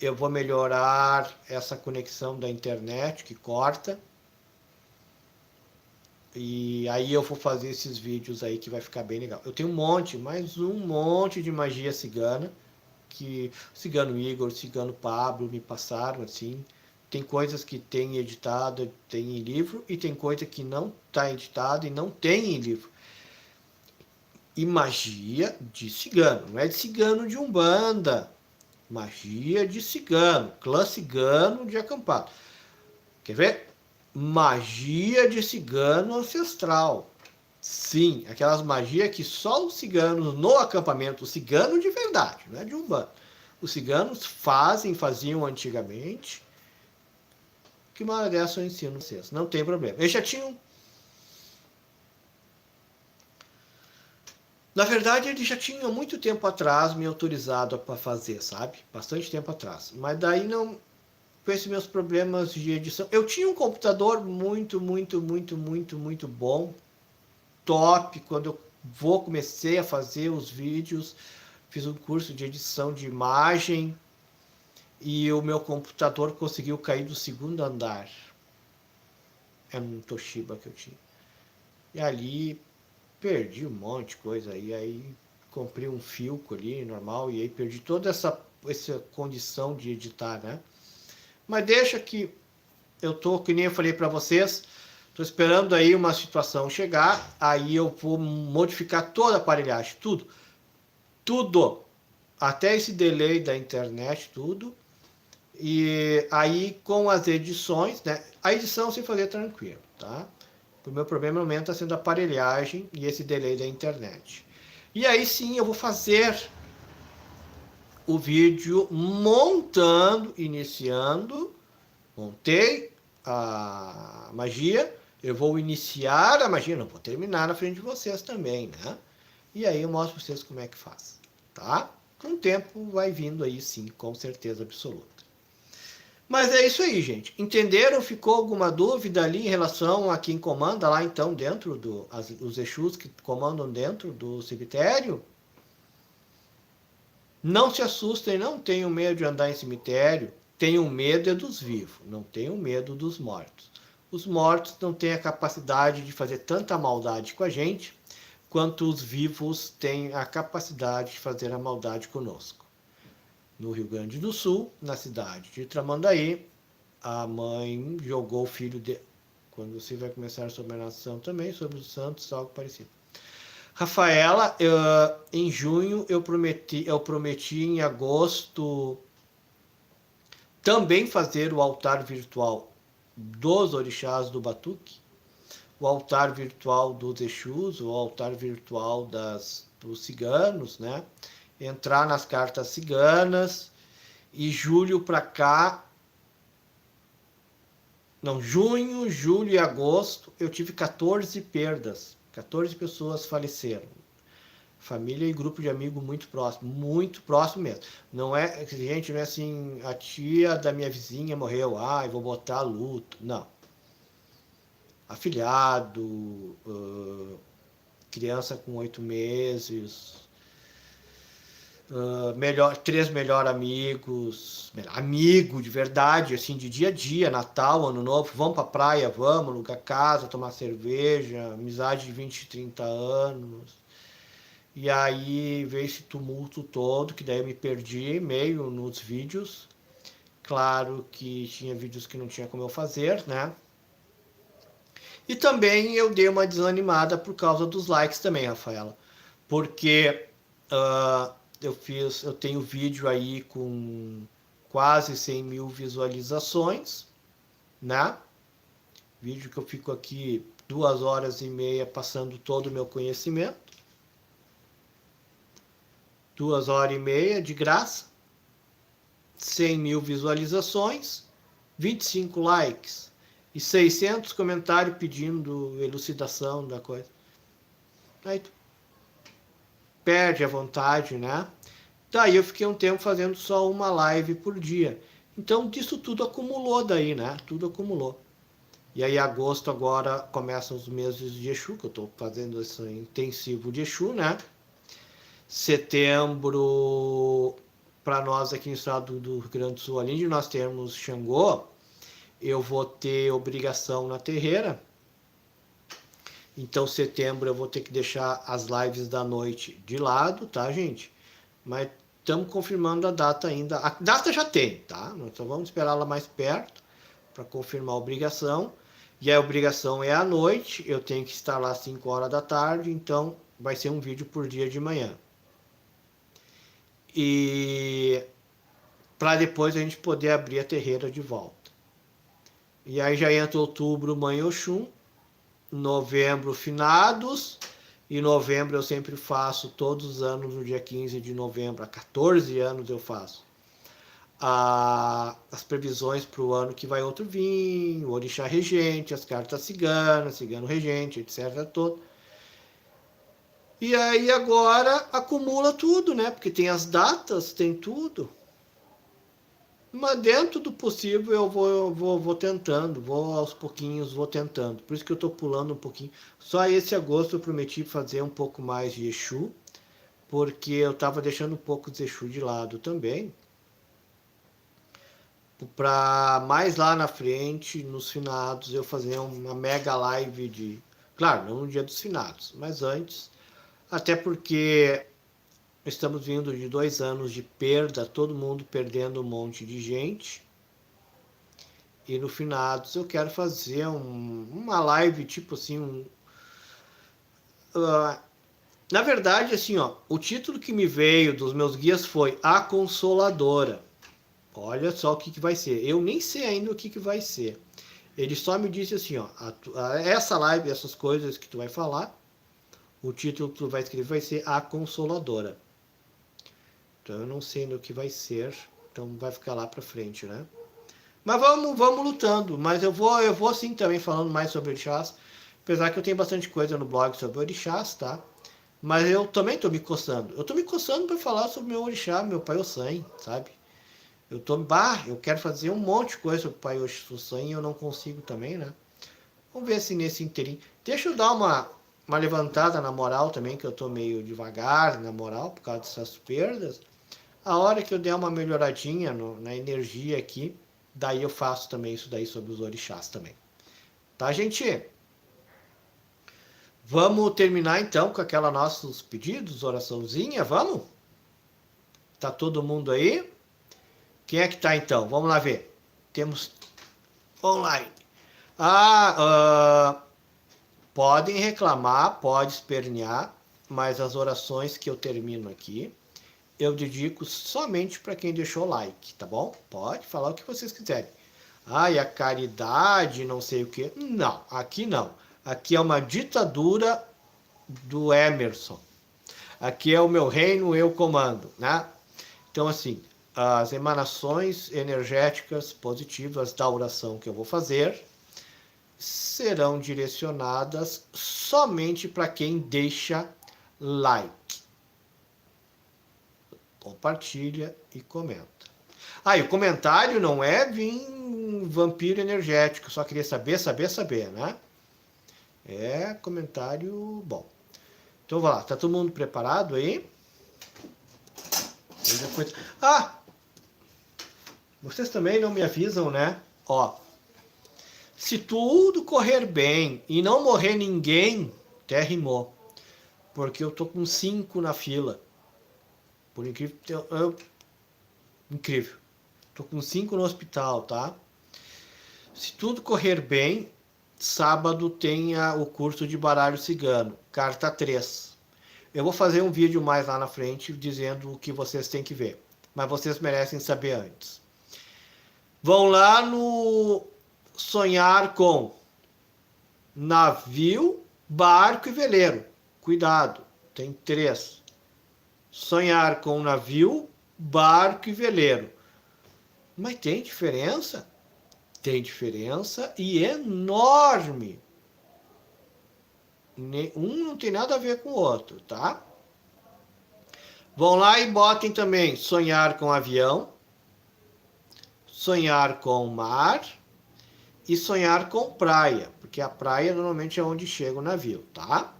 Eu vou melhorar essa conexão da internet que corta. E aí eu vou fazer esses vídeos aí que vai ficar bem legal. Eu tenho um monte, mais um monte de magia cigana. Que o cigano Igor, o cigano Pablo me passaram, assim. Tem coisas que tem editado, tem em livro, e tem coisa que não está editada e não tem em livro. E magia de cigano, não é de cigano de Umbanda. Magia de cigano, clã cigano de acampado. Quer ver? Magia de cigano ancestral. Sim, aquelas magias que só os ciganos no acampamento, o cigano de verdade, não é de Umbanda. Os ciganos faziam antigamente. Que uma hora dessa eu ensino vocês, não tem problema. Eles já tinham. Na verdade, eles já tinham muito tempo atrás me autorizado para fazer, sabe? Bastante tempo atrás. Mas daí não. Com esses meus problemas de edição. Eu tinha um computador muito bom. Top. Quando eu comecei a fazer os vídeos, fiz um curso de edição de imagem e o meu computador conseguiu cair do 2º andar. Era um Toshiba que eu tinha. E ali perdi um monte de coisa. E aí comprei um Filco ali, normal, e aí perdi toda essa condição de editar, né? Mas deixa que eu tô, que nem eu falei para vocês, tô esperando aí uma situação chegar, aí eu vou modificar toda a aparelhagem, tudo, até esse delay da internet, tudo. E aí com as edições, né? A edição sem fazer tranquilo, tá? O meu problema no momento está sendo a aparelhagem e esse delay da internet. E aí sim eu vou fazer o vídeo montando, iniciando, montei a magia, eu vou iniciar a magia, não vou terminar na frente de vocês também, né? E aí eu mostro para vocês como é que faz, tá? Com o tempo vai vindo aí sim, com certeza absoluta. Mas é isso aí, gente. Entenderam? Ficou alguma dúvida ali em relação a quem comanda lá então dentro os Exus que comandam dentro do cemitério? Não se assustem, não tenham medo de andar em cemitério. Tenham medo é dos vivos, não tenham medo dos mortos. Os mortos não têm a capacidade de fazer tanta maldade com a gente, quanto os vivos têm a capacidade de fazer a maldade conosco. No Rio Grande do Sul, na cidade de Tramandaí, a mãe jogou o filho de... Quando você vai começar sobre a nação também, sobre os santos, algo parecido. Rafaela, em junho eu prometi em agosto também fazer o altar virtual dos orixás do Batuque, o altar virtual dos Exus, o altar virtual dos ciganos, né? Entrar nas cartas ciganas, e julho para cá, não, junho, julho e agosto, eu tive 14 perdas, 14 pessoas faleceram. Família e grupo de amigos muito próximo mesmo. Não é, gente, não é assim, a tia da minha vizinha morreu, eu vou botar luto. Não. Afilhado, criança com 8 meses, três melhores amigos, amigo de verdade, assim, de dia a dia, Natal, Ano Novo, vamos pra praia, vamos, alugar casa, tomar cerveja, amizade de 20, 30 anos. E aí veio esse tumulto todo, que daí eu me perdi meio nos vídeos. Claro que tinha vídeos que não tinha como eu fazer, né? E também eu dei uma desanimada por causa dos likes também, Rafaela. Porque eu tenho vídeo aí com quase 100 mil visualizações, né? Vídeo que eu fico aqui 2 horas e meia passando todo o meu conhecimento. 2 horas e meia de graça, 100 mil visualizações, 25 likes e 600 comentários pedindo elucidação da coisa. Aí tu perde a vontade, né? Daí eu fiquei um tempo fazendo só uma live por dia. Então disso tudo acumulou daí, né? Tudo acumulou. E aí agosto agora começam os meses de Exu, que eu estou fazendo esse intensivo de Exu, né? Setembro, para nós aqui no estado do Rio Grande do Sul, além de nós termos Xangô, eu vou ter obrigação na terreira. Então, setembro eu vou ter que deixar as lives da noite de lado, tá, gente? Mas estamos confirmando a data ainda. A data já tem, tá? Nós só vamos esperar ela mais perto para confirmar a obrigação. E a obrigação é à noite, eu tenho que estar lá às 5 horas da tarde, então vai ser um vídeo por dia de manhã. E para depois a gente poder abrir a terreira de volta. E aí já entra outubro, Mãe Oxum, novembro, Finados, e novembro eu sempre faço, todos os anos, no dia 15 de novembro, há 14 anos eu faço as previsões para o ano que vai outro vir, o orixá regente, as cartas ciganas, cigano regente, etc. Todo. E aí agora acumula tudo, né? Porque tem as datas, tem tudo. Mas dentro do possível eu vou tentando, vou aos pouquinhos, vou tentando. Por isso que eu estou pulando um pouquinho. Só esse agosto eu prometi fazer um pouco mais de Exu, porque eu estava deixando um pouco de Exu de lado também. Para mais lá na frente, nos finados, eu fazer uma mega live de... Claro, não no dia dos finados, mas antes. Até porque estamos vindo de 2 anos de perda, todo mundo perdendo um monte de gente. E no finados eu quero fazer uma live tipo assim... na verdade, assim, ó, o título que me veio dos meus guias foi A Consoladora. Olha só o que vai ser. Eu nem sei ainda o que vai ser. Ele só me disse assim, ó, essa live, essas coisas que tu vai falar, o título que tu vai escrever vai ser A Consoladora. Então eu não sei ainda o que vai ser, então vai ficar lá pra frente, né? Mas vamos lutando, mas eu vou sim também falando mais sobre orixás, apesar que eu tenho bastante coisa no blog sobre orixás, tá? Mas eu também tô me coçando. Eu tô me coçando para falar sobre meu orixá, meu pai Ossan, sabe? Eu quero fazer um monte de coisa sobre o pai Ossan e eu não consigo também, né? Vamos ver se nesse inteirinho. Deixa eu dar uma levantada na moral também, que eu tô meio devagar na moral por causa dessas perdas. A hora que eu der uma melhoradinha na energia aqui, daí eu faço também isso daí sobre os orixás também. Tá, gente? Vamos terminar então com aquela nossos pedidos, oraçãozinha, vamos? Tá todo mundo aí? Quem é que tá então? Vamos lá ver. Temos online. Podem reclamar, pode espernear, mas as orações que eu termino aqui, eu dedico somente para quem deixou like, tá bom? Pode falar o que vocês quiserem. E a caridade, não sei o quê. Não, aqui não. Aqui é uma ditadura do Emerson. Aqui é o meu reino, eu comando, né? Então, assim, as emanações energéticas positivas da oração que eu vou fazer serão direcionadas somente para quem deixa like. Compartilha e comenta. E o comentário não é vir vampiro energético, só queria saber, né? É comentário bom. Então, vai lá, tá todo mundo preparado aí? Vocês também não me avisam, né? Se tudo correr bem e não morrer ninguém, até rimou. Porque eu tô com 5 na fila. Por incrível. Incrível. Tô com 5 no hospital, tá? Se tudo correr bem, sábado tem o curso de baralho cigano, carta 3. Eu vou fazer um vídeo mais lá na frente dizendo o que vocês têm que ver. Mas vocês merecem saber antes. Vão lá no sonhar com navio, barco e veleiro. Cuidado, tem 3. Sonhar com navio, barco e veleiro. Mas tem diferença? Tem diferença e enorme. Um não tem nada a ver com o outro, tá? Vão lá e botem também sonhar com avião, sonhar com mar e sonhar com praia, porque a praia normalmente é onde chega o navio, tá?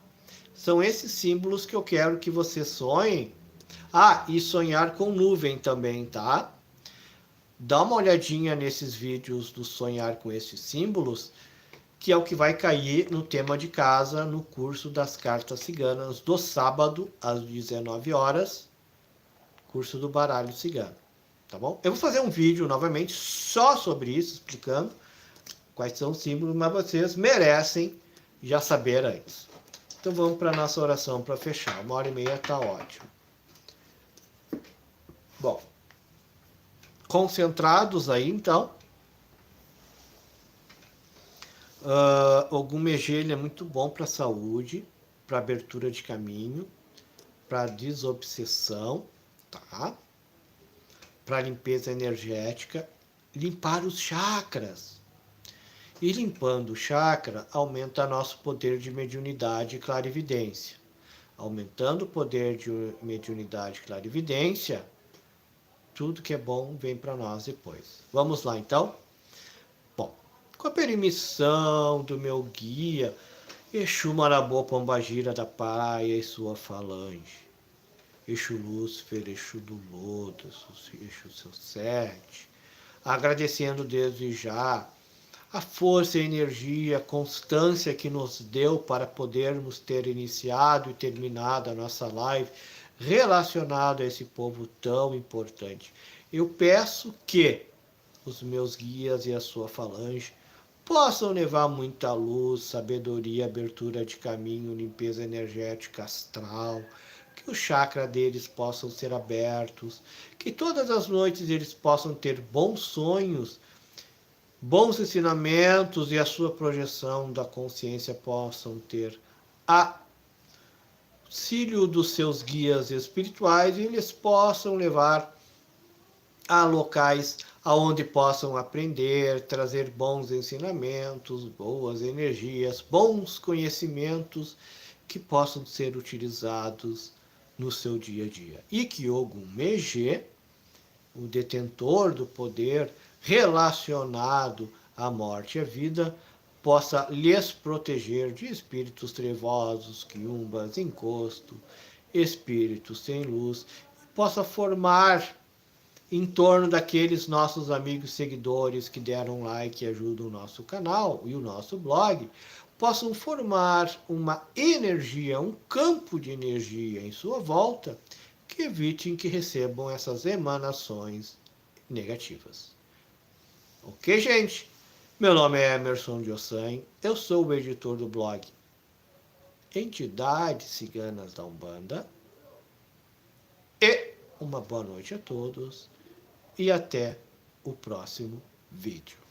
São esses símbolos que eu quero que vocês sonhem. E sonhar com nuvem também, tá? Dá uma olhadinha nesses vídeos do sonhar com esses símbolos, que é o que vai cair no tema de casa no curso das cartas ciganas do sábado às 19 horas, curso do baralho cigano, tá bom? Eu vou fazer um vídeo novamente só sobre isso, explicando quais são os símbolos, mas vocês merecem já saber antes. Então vamos para a nossa oração para fechar. 1h30 tá ótimo. Bom, concentrados aí então. Ogum Megê é muito bom para a saúde, para abertura de caminho, para desobsessão, tá? Para limpeza energética, limpar os chakras. E limpando o chakra, aumenta nosso poder de mediunidade e clarividência. Aumentando o poder de mediunidade e clarividência, tudo que é bom vem para nós depois. Vamos lá, então? Bom, com a permissão do meu guia, Exu Marabô Pombagira da Praia e sua falange, Exu Lúcifer, Exu do Lotus, Exu Seu 7, agradecendo desde já a força, a energia, a constância que nos deu para podermos ter iniciado e terminado a nossa live relacionado a esse povo tão importante. Eu peço que os meus guias e a sua falange possam levar muita luz, sabedoria, abertura de caminho, limpeza energética astral, que o chakra deles possam ser abertos, que todas as noites eles possam ter bons sonhos, bons ensinamentos e a sua projeção da consciência possam ter auxílio dos seus guias espirituais e eles possam levar a locais aonde possam aprender, trazer bons ensinamentos, boas energias, bons conhecimentos que possam ser utilizados no seu dia a dia. E que Ogum Megê, o detentor do poder relacionado à morte e à vida, possa lhes proteger de espíritos trevosos, quiumbas, encosto, espíritos sem luz, possa formar em torno daqueles nossos amigos seguidores que deram like e ajudam o nosso canal e o nosso blog, possam formar uma energia, um campo de energia em sua volta, que evitem que recebam essas emanações negativas. Ok, gente? Meu nome é Emerson Diossan, eu sou o editor do blog Entidades Ciganas da Umbanda. E uma boa noite a todos e até o próximo vídeo.